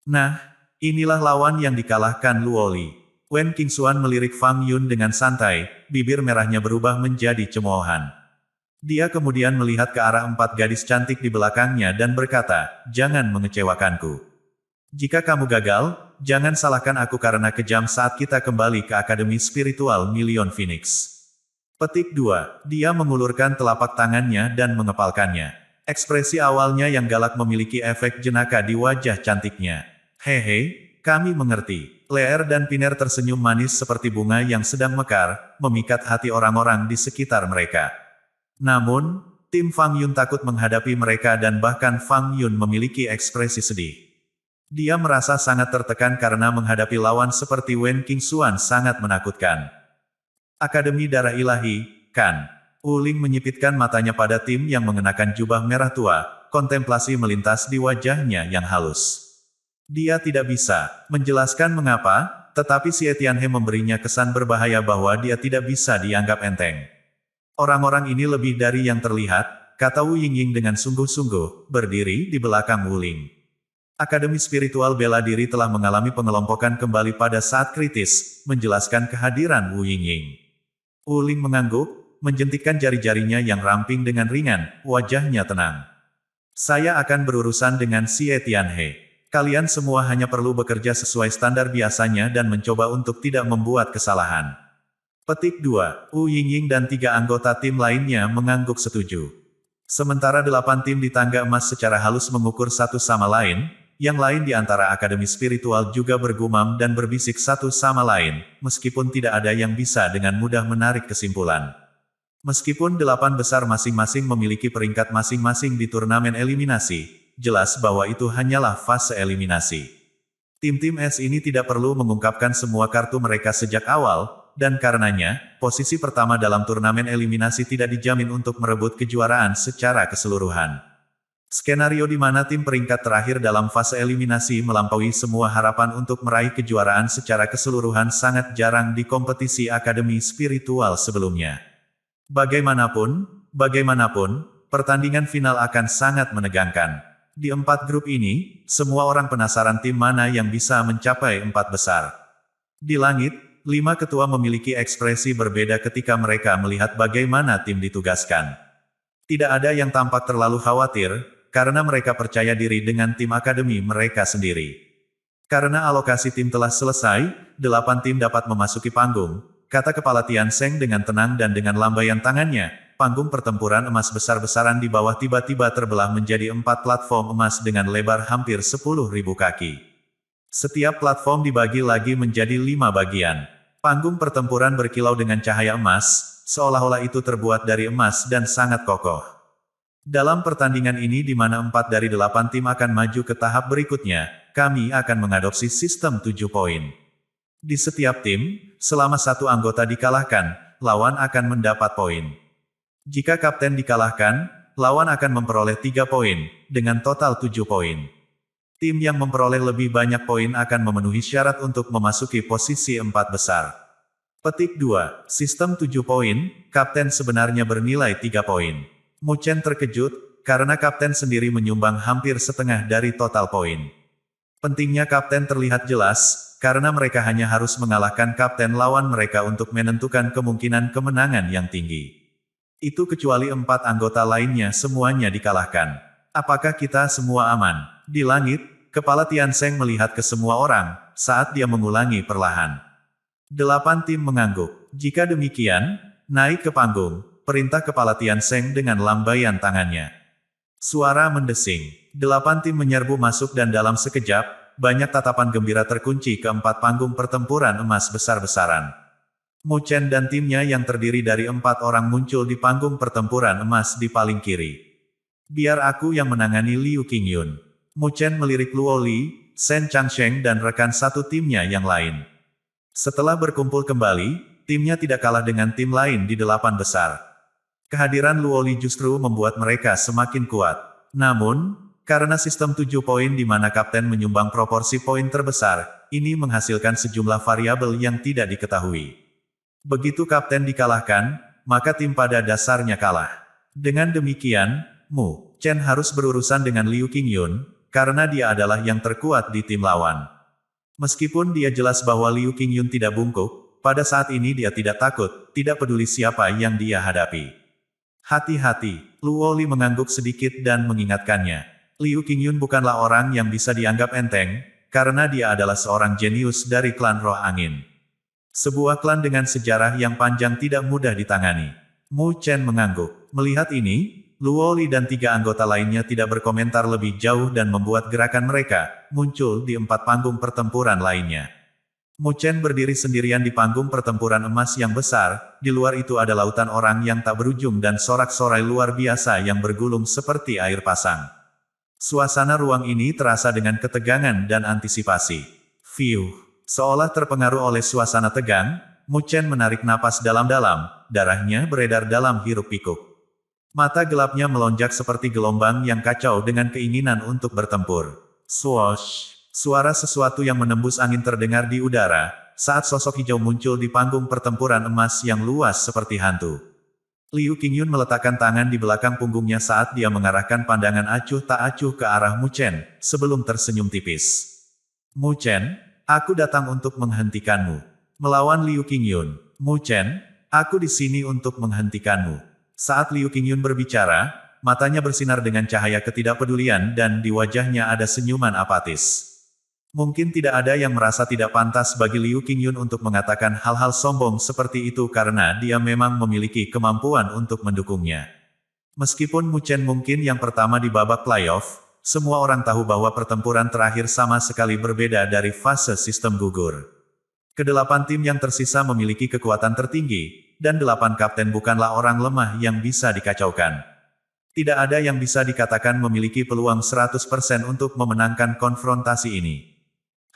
Nah, inilah lawan yang dikalahkan Luoli. Wen Qingxuan melirik Fang Yun dengan santai, bibir merahnya berubah menjadi cemoohan. Dia kemudian melihat ke arah 4 gadis cantik di belakangnya dan berkata, "Jangan mengecewakanku. Jika kamu gagal, jangan salahkan aku karena kejam saat kita kembali ke Akademi Spiritual Million Phoenix." Petik 2. Dia mengulurkan telapak tangannya dan mengepalkannya. Ekspresi awalnya yang galak memiliki efek jenaka di wajah cantiknya. "Hehe, kami mengerti." Leer dan Piner tersenyum manis seperti bunga yang sedang mekar, memikat hati orang-orang di sekitar mereka. Namun, tim Fang Yun takut menghadapi mereka dan bahkan Fang Yun memiliki ekspresi sedih. Dia merasa sangat tertekan karena menghadapi lawan seperti Wen Qingxuan sangat menakutkan. Akademi Darah Ilahi, kan? Wu Ling menyipitkan matanya pada tim yang mengenakan jubah merah tua, kontemplasi melintas di wajahnya yang halus. Dia tidak bisa menjelaskan mengapa, tetapi Xie Tianhe memberinya kesan berbahaya bahwa dia tidak bisa dianggap enteng. "Orang-orang ini lebih dari yang terlihat," kata Wu Yingying dengan sungguh-sungguh, berdiri di belakang Wu Ling. Akademi Spiritual Bela Diri telah mengalami pengelompokan kembali pada saat kritis, menjelaskan kehadiran Wu Yingying. Wu Ling mengangguk, menjentikkan jari-jarinya yang ramping dengan ringan, wajahnya tenang. "Saya akan berurusan dengan Xie Tianhe. Kalian semua hanya perlu bekerja sesuai standar biasanya dan mencoba untuk tidak membuat kesalahan." Petik 2. Wu Yingying dan 3 anggota tim lainnya mengangguk setuju. Sementara 8 tim di tangga emas secara halus mengukur satu sama lain, yang lain di antara akademi spiritual juga bergumam dan berbisik satu sama lain, meskipun tidak ada yang bisa dengan mudah menarik kesimpulan. Meskipun 8 besar masing-masing memiliki peringkat masing-masing di turnamen eliminasi, jelas bahwa itu hanyalah fase eliminasi. Tim-tim es ini tidak perlu mengungkapkan semua kartu mereka sejak awal, dan karenanya, posisi pertama dalam turnamen eliminasi tidak dijamin untuk merebut kejuaraan secara keseluruhan. Skenario di mana tim peringkat terakhir dalam fase eliminasi melampaui semua harapan untuk meraih kejuaraan secara keseluruhan sangat jarang di kompetisi akademi spiritual sebelumnya. Bagaimanapun, pertandingan final akan sangat menegangkan. Di 4 grup ini, semua orang penasaran tim mana yang bisa mencapai 4 besar. Di langit, 5 ketua memiliki ekspresi berbeda ketika mereka melihat bagaimana tim ditugaskan. Tidak ada yang tampak terlalu khawatir, karena mereka percaya diri dengan tim akademi mereka sendiri. Karena alokasi tim telah selesai, 8 tim dapat memasuki panggung, kata Kepala Tian Seng dengan tenang dan dengan lambaian tangannya. Panggung pertempuran emas besar-besaran di bawah tiba-tiba terbelah menjadi 4 platform emas dengan lebar hampir 10.000 kaki. Setiap platform dibagi lagi menjadi 5 bagian. Panggung pertempuran berkilau dengan cahaya emas, seolah-olah itu terbuat dari emas dan sangat kokoh. Dalam pertandingan ini di mana 4 dari 8 tim akan maju ke tahap berikutnya, kami akan mengadopsi sistem 7 poin. Di setiap tim, selama satu anggota dikalahkan, lawan akan mendapat poin. Jika kapten dikalahkan, lawan akan memperoleh 3 poin, dengan total 7 poin. Tim yang memperoleh lebih banyak poin akan memenuhi syarat untuk memasuki posisi 4 besar. Petik 2. Sistem 7 poin, kapten sebenarnya bernilai 3 poin. Mu Chen terkejut, karena kapten sendiri menyumbang hampir setengah dari total poin. Pentingnya kapten terlihat jelas, karena mereka hanya harus mengalahkan kapten lawan mereka untuk menentukan kemungkinan kemenangan yang tinggi. Itu kecuali 4 anggota lainnya semuanya dikalahkan. Apakah kita semua aman? Di langit, Kepala Tian Seng melihat ke semua orang, saat dia mengulangi perlahan. 8 tim mengangguk. Jika demikian, naik ke panggung, perintah Kepala Tian Seng dengan lambaian tangannya. Suara mendesing. 8 tim menyerbu masuk dan dalam sekejap, banyak tatapan gembira terkunci ke 4 panggung pertempuran emas besar-besaran. Mu Chen dan timnya yang terdiri dari 4 orang muncul di panggung pertempuran emas di paling kiri. Biar aku yang menangani Liu Qingyun. Mu Chen melirik Luo Li, Shen Changsheng dan rekan satu timnya yang lain. Setelah berkumpul kembali, timnya tidak kalah dengan tim lain di 8 besar. Kehadiran Luo Li justru membuat mereka semakin kuat. Namun, karena sistem 7 poin di mana kapten menyumbang proporsi poin terbesar, ini menghasilkan sejumlah variabel yang tidak diketahui. Begitu kapten dikalahkan, maka tim pada dasarnya kalah. Dengan demikian, Mu Chen harus berurusan dengan Liu Qingyun, karena dia adalah yang terkuat di tim lawan. Meskipun dia jelas bahwa Liu Qingyun tidak bungkuk, pada saat ini dia tidak takut, tidak peduli siapa yang dia hadapi. Hati-hati, Luo Li mengangguk sedikit dan mengingatkannya. Liu Qingyun bukanlah orang yang bisa dianggap enteng, karena dia adalah seorang jenius dari klan Roh Angin. Sebuah klan dengan sejarah yang panjang tidak mudah ditangani. Mu Chen mengangguk. Melihat ini, Luo Li dan 3 anggota lainnya tidak berkomentar lebih jauh dan membuat gerakan mereka muncul di 4 panggung pertempuran lainnya. Mu Chen berdiri sendirian di panggung pertempuran emas yang besar, di luar itu ada lautan orang yang tak berujung dan sorak-sorai luar biasa yang bergulung seperti air pasang. Suasana ruang ini terasa dengan ketegangan dan antisipasi. Fiuh. Seolah terpengaruh oleh suasana tegang, Mu Chen menarik napas dalam-dalam, darahnya beredar dalam hiruk-pikuk. Mata gelapnya melonjak seperti gelombang yang kacau dengan keinginan untuk bertempur. Swoosh! Suara sesuatu yang menembus angin terdengar di udara, saat sosok hijau muncul di panggung pertempuran emas yang luas seperti hantu. Liu Qingyun meletakkan tangan di belakang punggungnya saat dia mengarahkan pandangan acuh tak acuh ke arah Mu Chen, sebelum tersenyum tipis. Mu Chen, aku datang untuk menghentikanmu. Melawan Liu Qingyun. Mu Chen, aku di sini untuk menghentikanmu. Saat Liu Qingyun berbicara, matanya bersinar dengan cahaya ketidakpedulian dan di wajahnya ada senyuman apatis. Mungkin tidak ada yang merasa tidak pantas bagi Liu Qingyun untuk mengatakan hal-hal sombong seperti itu karena dia memang memiliki kemampuan untuk mendukungnya. Meskipun Mu Chen mungkin yang pertama di babak playoff, semua orang tahu bahwa pertempuran terakhir sama sekali berbeda dari fase sistem gugur. Kedelapan tim yang tersisa memiliki kekuatan tertinggi, dan 8 kapten bukanlah orang lemah yang bisa dikacaukan. Tidak ada yang bisa dikatakan memiliki peluang 100% untuk memenangkan konfrontasi ini.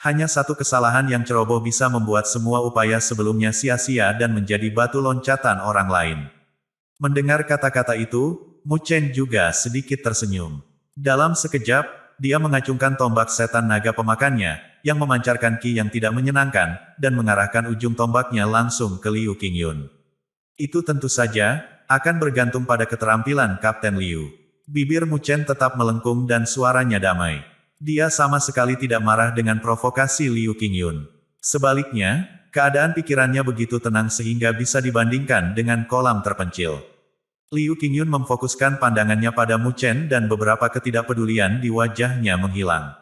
Hanya satu kesalahan yang ceroboh bisa membuat semua upaya sebelumnya sia-sia dan menjadi batu loncatan orang lain. Mendengar kata-kata itu, Mu Chen juga sedikit tersenyum. Dalam sekejap, dia mengacungkan tombak setan naga pemakannya, yang memancarkan ki yang tidak menyenangkan, dan mengarahkan ujung tombaknya langsung ke Liu Qingyun. Itu tentu saja, akan bergantung pada keterampilan Kapten Liu. Bibir Mu Chen tetap melengkung dan suaranya damai. Dia sama sekali tidak marah dengan provokasi Liu Qingyun. Sebaliknya, keadaan pikirannya begitu tenang sehingga bisa dibandingkan dengan kolam terpencil. Liu Qingyun memfokuskan pandangannya pada Mu Chen dan beberapa ketidakpedulian di wajahnya menghilang.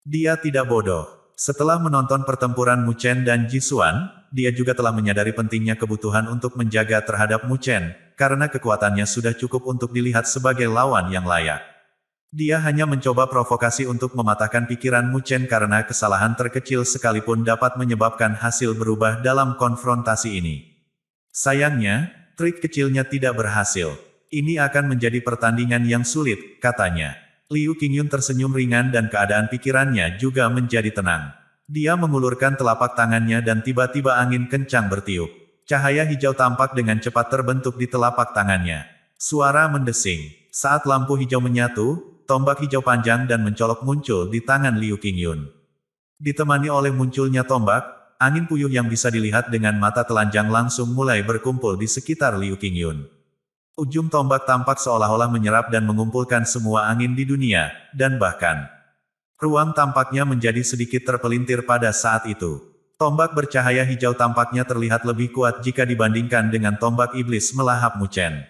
Dia tidak bodoh. Setelah menonton pertempuran Mu Chen dan Ji Xuan, dia juga telah menyadari pentingnya kebutuhan untuk menjaga terhadap Mu Chen, karena kekuatannya sudah cukup untuk dilihat sebagai lawan yang layak. Dia hanya mencoba provokasi untuk mematahkan pikiran Mu Chen karena kesalahan terkecil sekalipun dapat menyebabkan hasil berubah dalam konfrontasi ini. Sayangnya, trik kecilnya tidak berhasil. Ini akan menjadi pertandingan yang sulit, katanya. Liu Qingyun tersenyum ringan dan keadaan pikirannya juga menjadi tenang. Dia mengulurkan telapak tangannya dan tiba-tiba angin kencang bertiup. Cahaya hijau tampak dengan cepat terbentuk di telapak tangannya. Suara mendesing. Saat lampu hijau menyatu, tombak hijau panjang dan mencolok muncul di tangan Liu Qingyun. Ditemani oleh munculnya tombak, angin puyuh yang bisa dilihat dengan mata telanjang langsung mulai berkumpul di sekitar Liu Qingyun. Ujung tombak tampak seolah-olah menyerap dan mengumpulkan semua angin di dunia, dan bahkan ruang tampaknya menjadi sedikit terpelintir pada saat itu. Tombak bercahaya hijau tampaknya terlihat lebih kuat jika dibandingkan dengan tombak iblis melahap Mu Chen.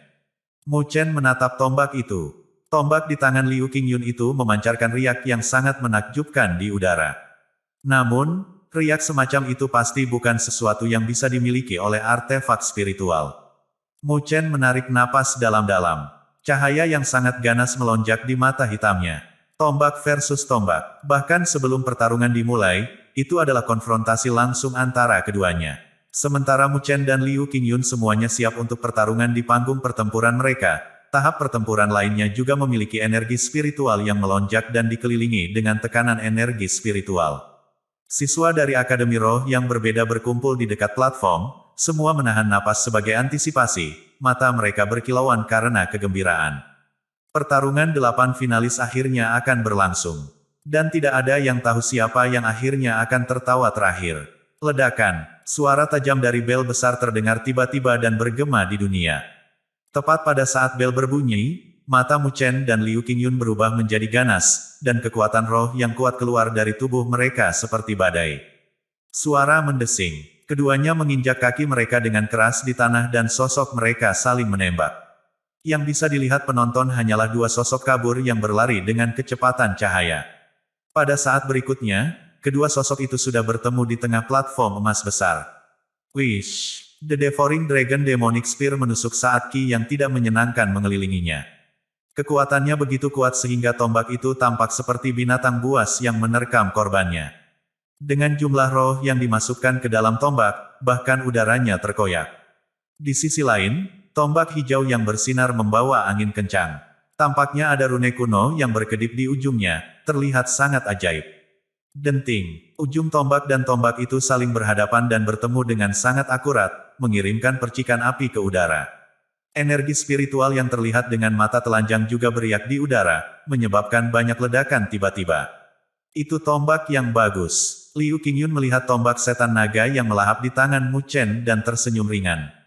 Mu Chen menatap tombak itu. Tombak di tangan Liu Qingyun itu memancarkan riak yang sangat menakjubkan di udara. Namun, riak semacam itu pasti bukan sesuatu yang bisa dimiliki oleh artefak spiritual. Mu Chen menarik napas dalam-dalam. Cahaya yang sangat ganas melonjak di mata hitamnya. Tombak versus tombak. Bahkan sebelum pertarungan dimulai, itu adalah konfrontasi langsung antara keduanya. Sementara Mu Chen dan Liu Qingyun semuanya siap untuk pertarungan di panggung pertempuran mereka, tahap pertempuran lainnya juga memiliki energi spiritual yang melonjak dan dikelilingi dengan tekanan energi spiritual. Siswa dari Akademi Roh yang berbeda berkumpul di dekat platform, semua menahan napas sebagai antisipasi, mata mereka berkilauan karena kegembiraan. Pertarungan 8 finalis akhirnya akan berlangsung. Dan tidak ada yang tahu siapa yang akhirnya akan tertawa terakhir. Ledakan, suara tajam dari bel besar terdengar tiba-tiba dan bergema di dunia. Tepat pada saat bel berbunyi, mata Mu Chen dan Liu Qingyun berubah menjadi ganas, dan kekuatan roh yang kuat keluar dari tubuh mereka seperti badai. Suara mendesing. Keduanya menginjak kaki mereka dengan keras di tanah dan sosok mereka saling menembak. Yang bisa dilihat penonton hanyalah dua sosok kabur yang berlari dengan kecepatan cahaya. Pada saat berikutnya, kedua sosok itu sudah bertemu di tengah platform emas besar. Wish! The Devouring Dragon Demonic Spear menusuk saat ki yang tidak menyenangkan mengelilinginya. Kekuatannya begitu kuat sehingga tombak itu tampak seperti binatang buas yang menerkam korbannya. Dengan jumlah roh yang dimasukkan ke dalam tombak, bahkan udaranya terkoyak. Di sisi lain, tombak hijau yang bersinar membawa angin kencang. Tampaknya ada rune kuno yang berkedip di ujungnya, terlihat sangat ajaib. Denting, ujung tombak dan tombak itu saling berhadapan dan bertemu dengan sangat akurat, mengirimkan percikan api ke udara. Energi spiritual yang terlihat dengan mata telanjang juga beriak di udara, menyebabkan banyak ledakan tiba-tiba. Itu tombak yang bagus. Liu Qingyun melihat tombak setan naga yang melahap di tangan Mu Chen dan tersenyum ringan.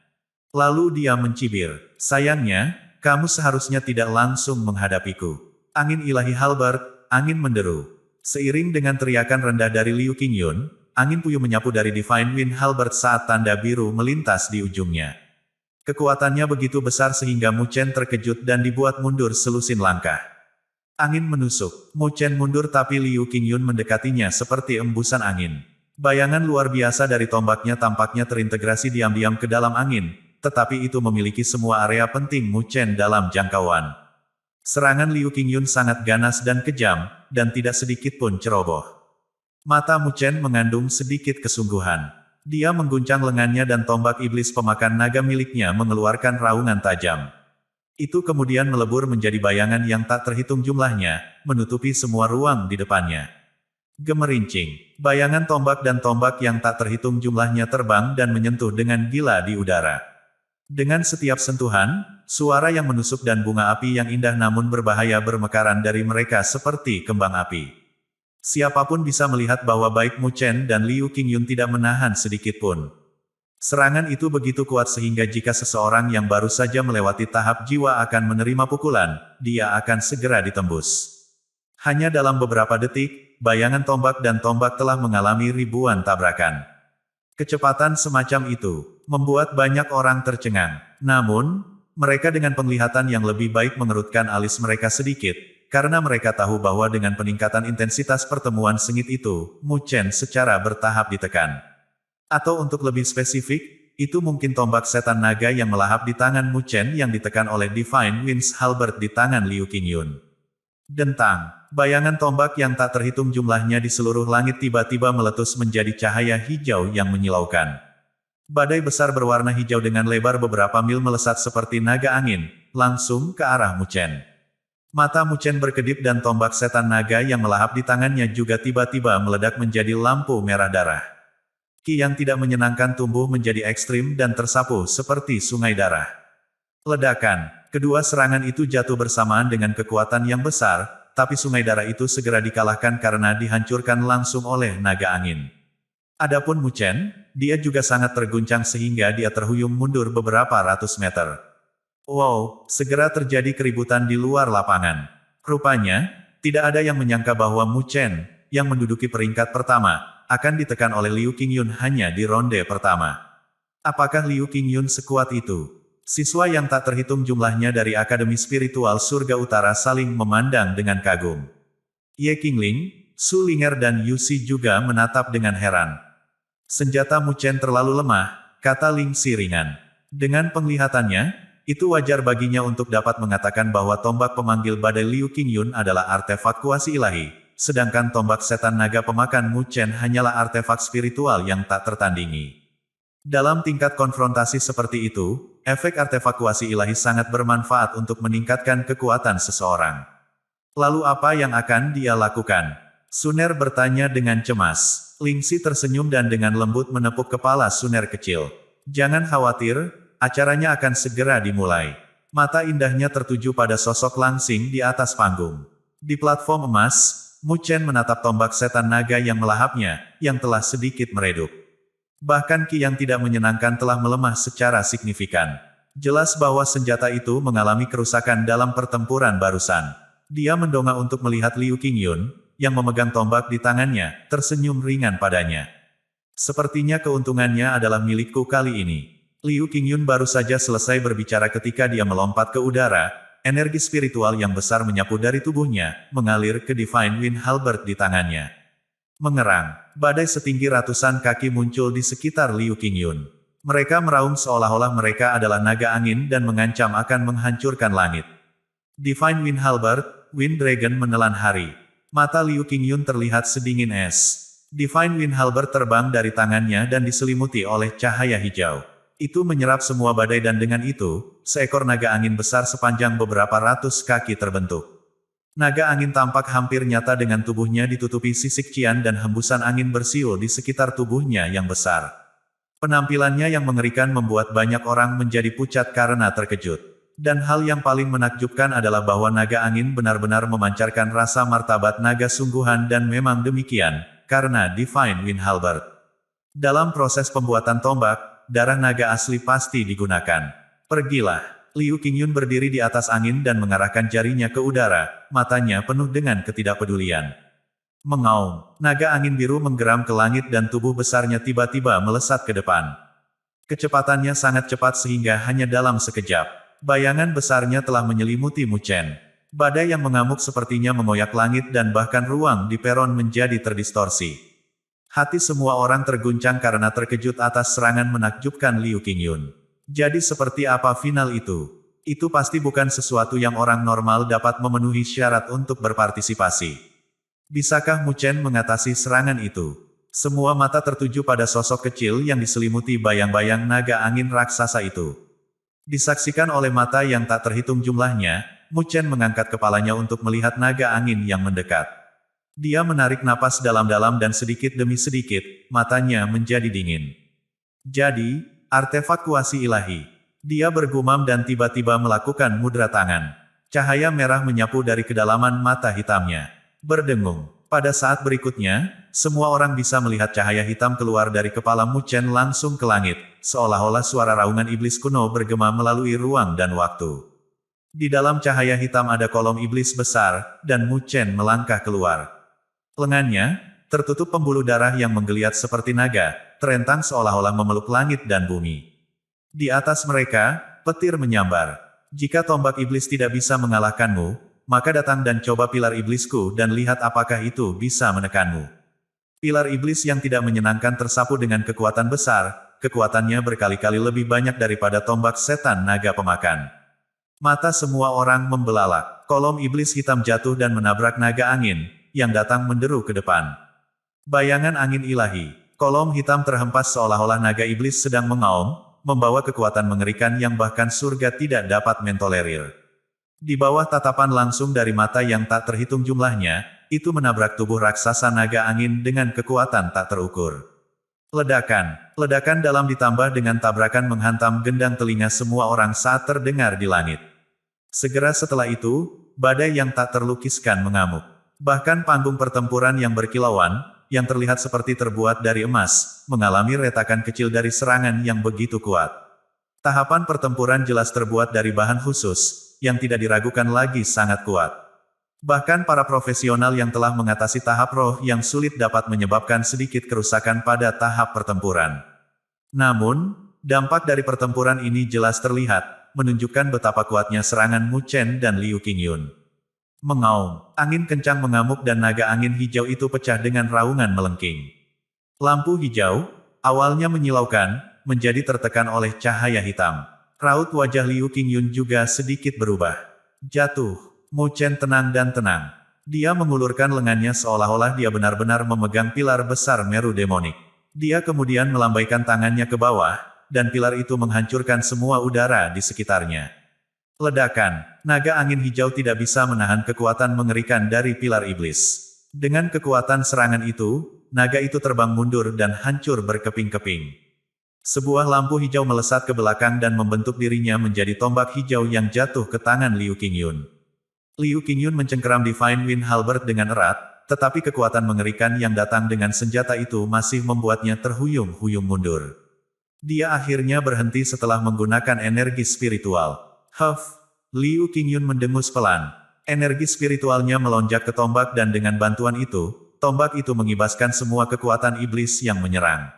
Lalu dia mencibir. Sayangnya, kamu seharusnya tidak langsung menghadapiku. Angin ilahi Halberd, angin menderu. Seiring dengan teriakan rendah dari Liu Qingyun, angin puyuh menyapu dari Divine Wind Halberd saat tanda biru melintas di ujungnya. Kekuatannya begitu besar sehingga Mu Chen terkejut dan dibuat mundur selusin langkah. Angin menusuk. Mu Chen mundur tapi Liu Qingyun mendekatinya seperti embusan angin. Bayangan luar biasa dari tombaknya tampaknya terintegrasi diam-diam ke dalam angin. Tetapi itu memiliki semua area penting Mu Chen dalam jangkauan. Serangan Liu Qingyun sangat ganas dan kejam, dan tidak sedikit pun ceroboh. Mata Mu Chen mengandung sedikit kesungguhan. Dia mengguncang lengannya dan tombak iblis pemakan naga miliknya mengeluarkan raungan tajam. Itu kemudian melebur menjadi bayangan yang tak terhitung jumlahnya, menutupi semua ruang di depannya. Gemerincing, bayangan tombak dan tombak yang tak terhitung jumlahnya terbang dan menyentuh dengan gila di udara. Dengan setiap sentuhan, suara yang menusuk dan bunga api yang indah namun berbahaya bermekaran dari mereka seperti kembang api. Siapapun bisa melihat bahwa baik Mu Chen dan Liu Qingyun tidak menahan sedikit pun. Serangan itu begitu kuat sehingga jika seseorang yang baru saja melewati tahap jiwa akan menerima pukulan, dia akan segera ditembus. Hanya dalam beberapa detik, bayangan tombak dan tombak telah mengalami ribuan tabrakan. Kecepatan semacam itu membuat banyak orang tercengang. Namun, mereka dengan penglihatan yang lebih baik mengerutkan alis mereka sedikit, karena mereka tahu bahwa dengan peningkatan intensitas pertemuan sengit itu, Mu Chen secara bertahap ditekan. Atau untuk lebih spesifik, itu mungkin tombak setan naga yang melahap di tangan Mu Chen yang ditekan oleh Divine Winds Halberd di tangan Liu Qingyun. Dentang, bayangan tombak yang tak terhitung jumlahnya di seluruh langit tiba-tiba meletus menjadi cahaya hijau yang menyilaukan. Badai besar berwarna hijau dengan lebar beberapa mil melesat seperti naga angin, langsung ke arah Mu Chen. Mata Mu Chen berkedip dan tombak setan naga yang melahap di tangannya juga tiba-tiba meledak menjadi lampu merah darah. Ki yang tidak menyenangkan tumbuh menjadi ekstrim dan tersapu seperti sungai darah. Ledakan. Kedua serangan itu jatuh bersamaan dengan kekuatan yang besar, tapi sungai darah itu segera dikalahkan karena dihancurkan langsung oleh naga angin. Adapun Mu Chen, dia juga sangat terguncang sehingga dia terhuyung mundur beberapa ratus meter. Wow, segera terjadi keributan di luar lapangan. Rupanya, tidak ada yang menyangka bahwa Mu Chen, yang menduduki peringkat pertama, akan ditekan oleh Liu Qingyun hanya di ronde pertama. Apakah Liu Qingyun sekuat itu? Siswa yang tak terhitung jumlahnya dari Akademi Spiritual Surga Utara saling memandang dengan kagum. Ye Qingling, Su Linger dan Yu Xi juga menatap dengan heran. Senjata Mu Chen terlalu lemah, kata Ling Xi ringan. Dengan penglihatannya, itu wajar baginya untuk dapat mengatakan bahwa tombak pemanggil badai Liu Qingyun adalah artefak kuasi ilahi, sedangkan tombak setan naga pemakan Mu Chen hanyalah artefak spiritual yang tak tertandingi. Dalam tingkat konfrontasi seperti itu, efek artefak kuasi ilahi sangat bermanfaat untuk meningkatkan kekuatan seseorang. Lalu apa yang akan dia lakukan? Suner bertanya dengan cemas. Ling Xi tersenyum dan dengan lembut menepuk kepala Suner kecil. Jangan khawatir, acaranya akan segera dimulai. Mata indahnya tertuju pada sosok Langsing di atas panggung. Di platform emas, Mu Chen menatap tombak setan naga yang melahapnya, yang telah sedikit meredup. Bahkan Ki yang tidak menyenangkan telah melemah secara signifikan. Jelas bahwa senjata itu mengalami kerusakan dalam pertempuran barusan. Dia mendongak untuk melihat Liu Qingyun, yang memegang tombak di tangannya, tersenyum ringan padanya. Sepertinya keuntungannya adalah milikku kali ini. Liu Qingyun baru saja selesai berbicara ketika dia melompat ke udara. Energi spiritual yang besar menyapu dari tubuhnya, mengalir ke Divine Wind Halberd di tangannya. Mengerang, badai setinggi ratusan kaki muncul di sekitar Liu Qingyun. Mereka meraung seolah-olah mereka adalah naga angin dan mengancam akan menghancurkan langit. Divine Wind Halberd, Wind Dragon menelan hari. Mata Liu Qingyun terlihat sedingin es. Divine Wind Halberd terbang dari tangannya dan diselimuti oleh cahaya hijau. Itu menyerap semua badai dan dengan itu, seekor naga angin besar sepanjang beberapa ratus kaki terbentuk. Naga angin tampak hampir nyata dengan tubuhnya ditutupi sisik cian dan hembusan angin bersiul di sekitar tubuhnya yang besar. Penampilannya yang mengerikan membuat banyak orang menjadi pucat karena terkejut. Dan hal yang paling menakjubkan adalah bahwa naga angin benar-benar memancarkan rasa martabat naga sungguhan dan memang demikian, karena Divine Wind Halberd. Dalam proses pembuatan tombak, darah naga asli pasti digunakan. Pergilah. Liu Qingyun berdiri di atas angin dan mengarahkan jarinya ke udara, matanya penuh dengan ketidakpedulian. Mengaum, naga angin biru menggeram ke langit dan tubuh besarnya tiba-tiba melesat ke depan. Kecepatannya sangat cepat sehingga hanya dalam sekejap, bayangan besarnya telah menyelimuti Mu Chen. Badai yang mengamuk sepertinya mengoyak langit dan bahkan ruang di peron menjadi terdistorsi. Hati semua orang terguncang karena terkejut atas serangan menakjubkan Liu Qingyun. Jadi seperti apa final itu? Itu pasti bukan sesuatu yang orang normal dapat memenuhi syarat untuk berpartisipasi. Bisakah Mu Chen mengatasi serangan itu? Semua mata tertuju pada sosok kecil yang diselimuti bayang-bayang naga angin raksasa itu. Disaksikan oleh mata yang tak terhitung jumlahnya, Mu Chen mengangkat kepalanya untuk melihat naga angin yang mendekat. Dia menarik napas dalam-dalam dan sedikit demi sedikit, matanya menjadi dingin. Jadi, artefak kuasi ilahi. Dia bergumam dan tiba-tiba melakukan mudra tangan. Cahaya merah menyapu dari kedalaman mata hitamnya. Berdengung. Pada saat berikutnya, semua orang bisa melihat cahaya hitam keluar dari kepala Mu Chen langsung ke langit, seolah-olah suara raungan iblis kuno bergema melalui ruang dan waktu. Di dalam cahaya hitam ada kolom iblis besar, dan Mu Chen melangkah keluar. Lengannya, tertutup pembuluh darah yang menggeliat seperti naga, terentang seolah-olah memeluk langit dan bumi. Di atas mereka, petir menyambar. Jika tombak iblis tidak bisa mengalahkanmu, maka datang dan coba pilar iblisku dan lihat apakah itu bisa menekanmu. Pilar iblis yang tidak menyenangkan tersapu dengan kekuatan besar, kekuatannya berkali-kali lebih banyak daripada tombak setan naga pemakan. Mata semua orang membelalak. Kolom iblis hitam jatuh dan menabrak naga angin, yang datang menderu ke depan. Bayangan angin ilahi. Kolom hitam terhempas seolah-olah naga iblis sedang mengaum, membawa kekuatan mengerikan yang bahkan surga tidak dapat mentolerir. Di bawah tatapan langsung dari mata yang tak terhitung jumlahnya, itu menabrak tubuh raksasa naga angin dengan kekuatan tak terukur. Ledakan. Ledakan dalam ditambah dengan tabrakan menghantam gendang telinga semua orang saat terdengar di langit. Segera setelah itu, badai yang tak terlukiskan mengamuk. Bahkan panggung pertempuran yang berkilauan, yang terlihat seperti terbuat dari emas, mengalami retakan kecil dari serangan yang begitu kuat. Tahapan pertempuran jelas terbuat dari bahan khusus, yang tidak diragukan lagi sangat kuat. Bahkan para profesional yang telah mengatasi tahap roh yang sulit dapat menyebabkan sedikit kerusakan pada tahap pertempuran. Namun, dampak dari pertempuran ini jelas terlihat, menunjukkan betapa kuatnya serangan Mu Chen dan Liu Qingyun. Mengaum, angin kencang mengamuk dan naga angin hijau itu pecah dengan raungan melengking. Lampu hijau, awalnya menyilaukan, menjadi tertekan oleh cahaya hitam. Raut wajah Liu Qingyun juga sedikit berubah. Jatuh. Mu Chen tenang dan tenang. Dia mengulurkan lengannya seolah-olah dia benar-benar memegang pilar besar Meru demonik. Dia kemudian melambaikan tangannya ke bawah, dan pilar itu menghancurkan semua udara di sekitarnya. Ledakan. Naga angin hijau tidak bisa menahan kekuatan mengerikan dari pilar iblis. Dengan kekuatan serangan itu, naga itu terbang mundur dan hancur berkeping-keping. Sebuah lampu hijau melesat ke belakang dan membentuk dirinya menjadi tombak hijau yang jatuh ke tangan Liu Qingyun. Liu Qingyun mencengkeram Divine Wind Halberd dengan erat, tetapi kekuatan mengerikan yang datang dengan senjata itu masih membuatnya terhuyung-huyung mundur. Dia akhirnya berhenti setelah menggunakan energi spiritual. Liu Qingyun mendengus pelan. Energi spiritualnya melonjak ke tombak dan dengan bantuan itu, tombak itu mengibaskan semua kekuatan iblis yang menyerang.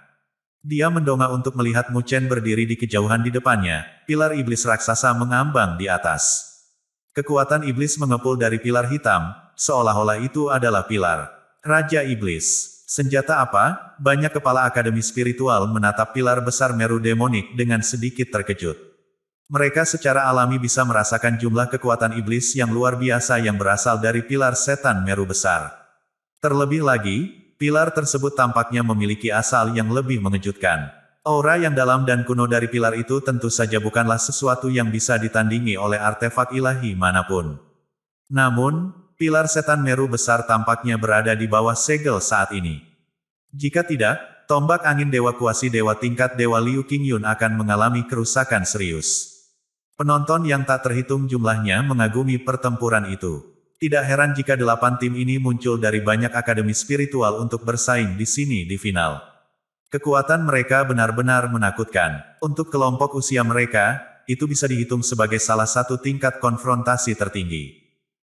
Dia mendongak untuk melihat Mu Chen berdiri di kejauhan di depannya, pilar iblis raksasa mengambang di atas. Kekuatan iblis mengepul dari pilar hitam, seolah-olah itu adalah pilar Raja Iblis. Senjata apa? Banyak kepala akademi spiritual menatap pilar besar Meru demonik dengan sedikit terkejut. Mereka secara alami bisa merasakan jumlah kekuatan iblis yang luar biasa yang berasal dari pilar setan Meru besar. Terlebih lagi, pilar tersebut tampaknya memiliki asal yang lebih mengejutkan. Aura yang dalam dan kuno dari pilar itu tentu saja bukanlah sesuatu yang bisa ditandingi oleh artefak ilahi manapun. Namun, pilar setan Meru besar tampaknya berada di bawah segel saat ini. Jika tidak, tombak angin dewa kuasi dewa tingkat dewa Liu Qingyun akan mengalami kerusakan serius. Penonton yang tak terhitung jumlahnya mengagumi pertempuran itu. Tidak heran jika 8 tim ini muncul dari banyak akademi spiritual untuk bersaing di sini di final. Kekuatan mereka benar-benar menakutkan. Untuk kelompok usia mereka, itu bisa dihitung sebagai salah satu tingkat konfrontasi tertinggi.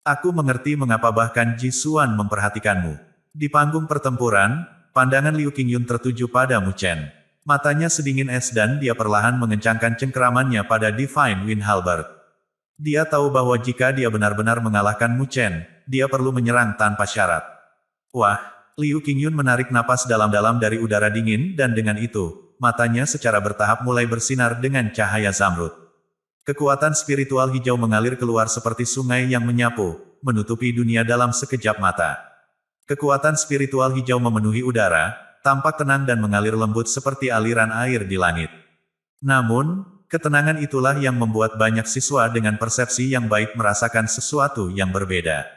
Aku mengerti mengapa bahkan Ji Xuan memperhatikanmu. Di panggung pertempuran, pandangan Liu Qingyun tertuju pada Mu Chen. Matanya sedingin es dan dia perlahan mengencangkan cengkeramannya pada Divine Wind Halberd. Dia tahu bahwa jika dia benar-benar mengalahkan Mu Chen, dia perlu menyerang tanpa syarat. Wah, Liu Qingyun menarik napas dalam-dalam dari udara dingin dan dengan itu, matanya secara bertahap mulai bersinar dengan cahaya zamrud. Kekuatan spiritual hijau mengalir keluar seperti sungai yang menyapu, menutupi dunia dalam sekejap mata. Kekuatan spiritual hijau memenuhi udara, tampak tenang dan mengalir lembut seperti aliran air di langit. Namun, ketenangan itulah yang membuat banyak siswa dengan persepsi yang baik merasakan sesuatu yang berbeda.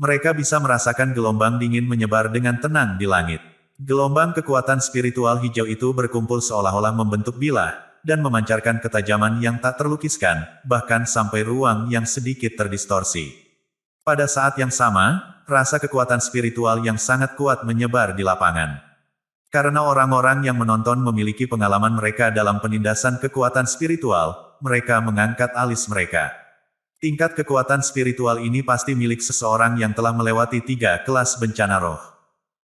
Mereka bisa merasakan gelombang dingin menyebar dengan tenang di langit. Gelombang kekuatan spiritual hijau itu berkumpul seolah-olah membentuk bilah, dan memancarkan ketajaman yang tak terlukiskan, bahkan sampai ruang yang sedikit terdistorsi. Pada saat yang sama, rasa kekuatan spiritual yang sangat kuat menyebar di lapangan. Karena orang-orang yang menonton memiliki pengalaman mereka dalam penindasan kekuatan spiritual, mereka mengangkat alis mereka. Tingkat kekuatan spiritual ini pasti milik seseorang yang telah melewati 3 kelas bencana roh.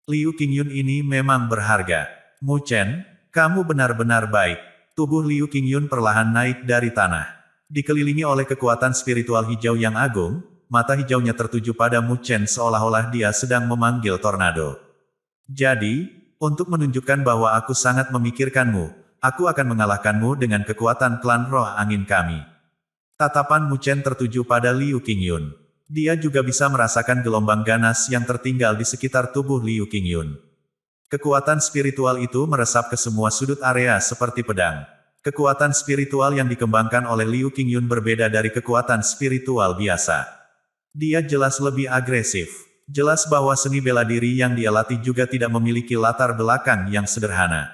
Liu Qingyun ini memang berharga. Mu Chen, kamu benar-benar baik. Tubuh Liu Qingyun perlahan naik dari tanah. Dikelilingi oleh kekuatan spiritual hijau yang agung, mata hijaunya tertuju pada Mu Chen seolah-olah dia sedang memanggil tornado. Jadi, untuk menunjukkan bahwa aku sangat memikirkanmu, aku akan mengalahkanmu dengan kekuatan klan roh angin kami. Tatapan Mu Chen tertuju pada Liu Qingyun. Dia juga bisa merasakan gelombang ganas yang tertinggal di sekitar tubuh Liu Qingyun. Kekuatan spiritual itu meresap ke semua sudut area seperti pedang. Kekuatan spiritual yang dikembangkan oleh Liu Qingyun berbeda dari kekuatan spiritual biasa. Dia jelas lebih agresif. Jelas bahwa seni bela diri yang dia latih juga tidak memiliki latar belakang yang sederhana.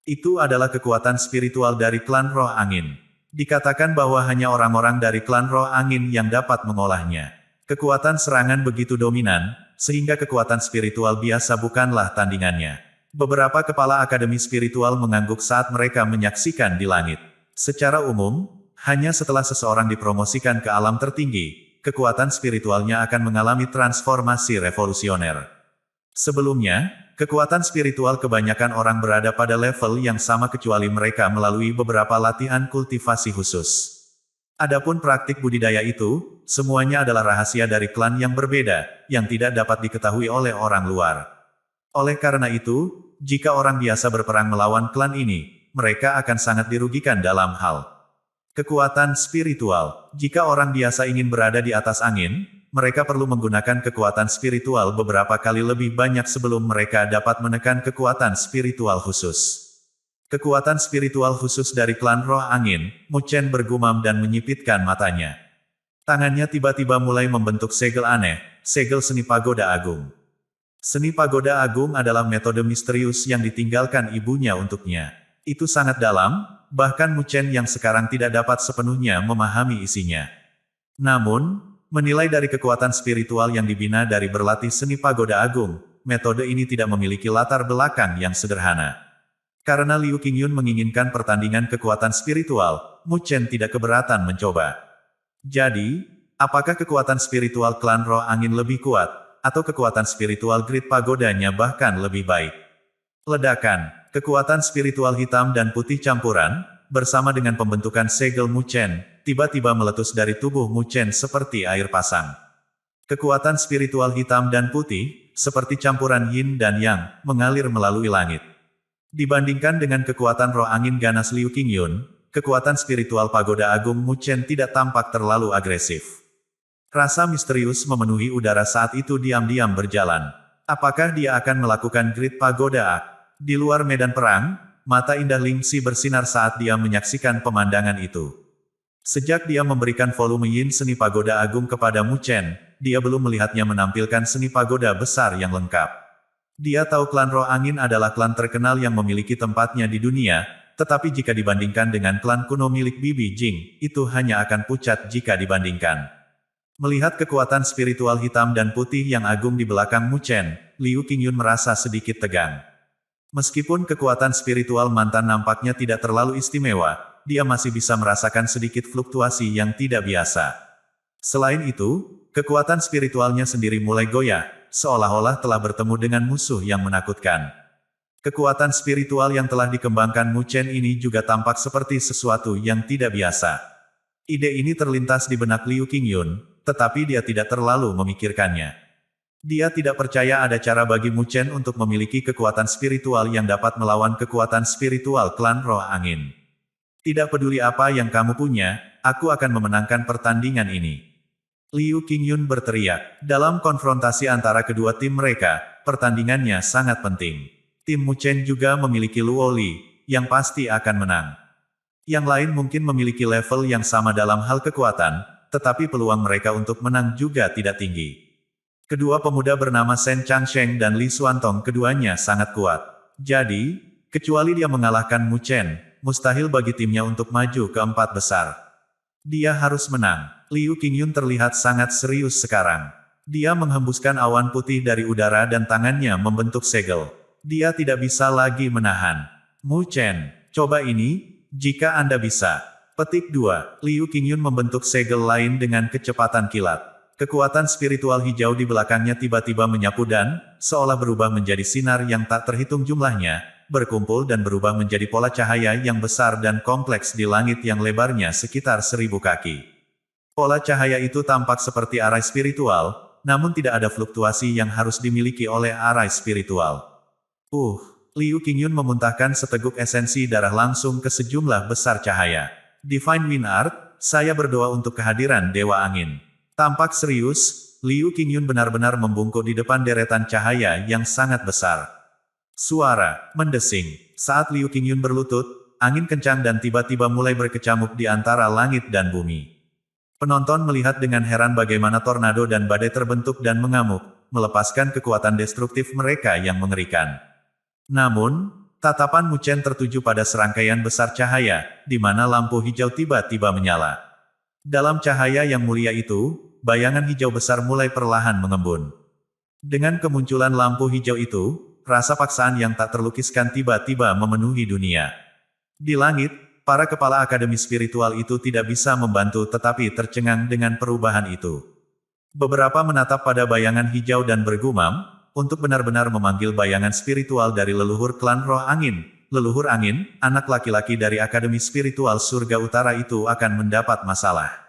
Itu adalah kekuatan spiritual dari klan Roh Angin. Dikatakan bahwa hanya orang-orang dari klan Roh Angin yang dapat mengolahnya. Kekuatan serangan begitu dominan, sehingga kekuatan spiritual biasa bukanlah tandingannya. Beberapa kepala akademi spiritual mengangguk saat mereka menyaksikan di langit. Secara umum, hanya setelah seseorang dipromosikan ke alam tertinggi, kekuatan spiritualnya akan mengalami transformasi revolusioner. Sebelumnya, kekuatan spiritual kebanyakan orang berada pada level yang sama kecuali mereka melalui beberapa latihan kultivasi khusus. Adapun praktik budidaya itu, semuanya adalah rahasia dari klan yang berbeda, yang tidak dapat diketahui oleh orang luar. Oleh karena itu, jika orang biasa berperang melawan klan ini, mereka akan sangat dirugikan dalam hal kekuatan spiritual. Jika orang biasa ingin berada di atas angin, mereka perlu menggunakan kekuatan spiritual beberapa kali lebih banyak sebelum mereka dapat menekan kekuatan spiritual khusus. Kekuatan spiritual khusus dari klan Roh Angin, Mu Chen bergumam dan menyipitkan matanya. Tangannya tiba-tiba mulai membentuk segel aneh, segel seni pagoda agung. Seni pagoda agung adalah metode misterius yang ditinggalkan ibunya untuknya. Itu sangat dalam, bahkan Mu Chen yang sekarang tidak dapat sepenuhnya memahami isinya. Namun, menilai dari kekuatan spiritual yang dibina dari berlatih seni pagoda agung, metode ini tidak memiliki latar belakang yang sederhana. Karena Liu Qingyun menginginkan pertandingan kekuatan spiritual, Mu Chen tidak keberatan mencoba. Jadi, apakah kekuatan spiritual klan Roh Angin lebih kuat? Atau kekuatan spiritual Grid Pagodanya bahkan lebih baik. Ledakan, kekuatan spiritual hitam dan putih campuran, bersama dengan pembentukan segel Mu Chen, tiba-tiba meletus dari tubuh Mu Chen seperti air pasang. Kekuatan spiritual hitam dan putih, seperti campuran yin dan yang, mengalir melalui langit. Dibandingkan dengan kekuatan roh angin ganas Liu Qingyun, kekuatan spiritual pagoda agung Mu Chen tidak tampak terlalu agresif. Rasa misterius memenuhi udara saat itu diam-diam berjalan. Apakah dia akan melakukan Grid Pagoda? Di luar medan perang, mata indah Ling Xi bersinar saat dia menyaksikan pemandangan itu. Sejak dia memberikan volume Yin seni pagoda agung kepada Mu Chen, dia belum melihatnya menampilkan seni pagoda besar yang lengkap. Dia tahu klan Roh Angin adalah klan terkenal yang memiliki tempatnya di dunia, tetapi jika dibandingkan dengan klan kuno milik Bibi Jing, itu hanya akan pucat jika dibandingkan. Melihat kekuatan spiritual hitam dan putih yang agung di belakang Mu Chen, Liu Qingyun merasa sedikit tegang. Meskipun kekuatan spiritual mantan nampaknya tidak terlalu istimewa, dia masih bisa merasakan sedikit fluktuasi yang tidak biasa. Selain itu, kekuatan spiritualnya sendiri mulai goyah, seolah-olah telah bertemu dengan musuh yang menakutkan. Kekuatan spiritual yang telah dikembangkan Mu Chen ini juga tampak seperti sesuatu yang tidak biasa. Ide ini terlintas di benak Liu Qingyun, tetapi dia tidak terlalu memikirkannya. Dia tidak percaya ada cara bagi Mu Chen untuk memiliki kekuatan spiritual yang dapat melawan kekuatan spiritual klan Roh Angin. Tidak peduli apa yang kamu punya, aku akan memenangkan pertandingan ini. Liu Qingyun berteriak. Dalam konfrontasi antara kedua tim mereka, pertandingannya sangat penting. Tim Mu Chen juga memiliki Luo Li, yang pasti akan menang. Yang lain mungkin memiliki level yang sama dalam hal kekuatan, tetapi peluang mereka untuk menang juga tidak tinggi. Kedua pemuda bernama Shen Changsheng dan Li Xuantong keduanya sangat kuat. Jadi, kecuali dia mengalahkan Mu Chen, mustahil bagi timnya untuk maju ke empat besar. Dia harus menang. Liu Qingyun terlihat sangat serius sekarang. Dia menghembuskan awan putih dari udara dan tangannya membentuk segel. Dia tidak bisa lagi menahan. Mu Chen, coba ini, jika Anda bisa. Petik 2. Liu Qingyun membentuk segel lain dengan kecepatan kilat. Kekuatan spiritual hijau di belakangnya tiba-tiba menyapu dan, seolah berubah menjadi sinar yang tak terhitung jumlahnya, berkumpul dan berubah menjadi pola cahaya yang besar dan kompleks di langit yang lebarnya sekitar 1000 kaki. Pola cahaya itu tampak seperti arai spiritual, namun tidak ada fluktuasi yang harus dimiliki oleh arai spiritual. Liu Qingyun memuntahkan seteguk esensi darah langsung ke sejumlah besar cahaya. Divine Wind Art, saya berdoa untuk kehadiran Dewa Angin. Tampak serius, Liu Qingyun benar-benar membungkuk di depan deretan cahaya yang sangat besar. Suara mendesing. Saat Liu Qingyun berlutut, angin kencang dan tiba-tiba mulai berkecamuk di antara langit dan bumi. Penonton melihat dengan heran bagaimana tornado dan badai terbentuk dan mengamuk, melepaskan kekuatan destruktif mereka yang mengerikan. Namun, tatapan Mu Chen tertuju pada serangkaian besar cahaya, di mana lampu hijau tiba-tiba menyala. Dalam cahaya yang mulia itu, bayangan hijau besar mulai perlahan mengembun. Dengan kemunculan lampu hijau itu, rasa paksaan yang tak terlukiskan tiba-tiba memenuhi dunia. Di langit, para kepala akademi spiritual itu tidak bisa membantu tetapi tercengang dengan perubahan itu. Beberapa menatap pada bayangan hijau dan bergumam, untuk benar-benar memanggil bayangan spiritual dari leluhur klan roh angin. Leluhur angin, anak laki-laki dari akademi spiritual surga utara itu akan mendapat masalah.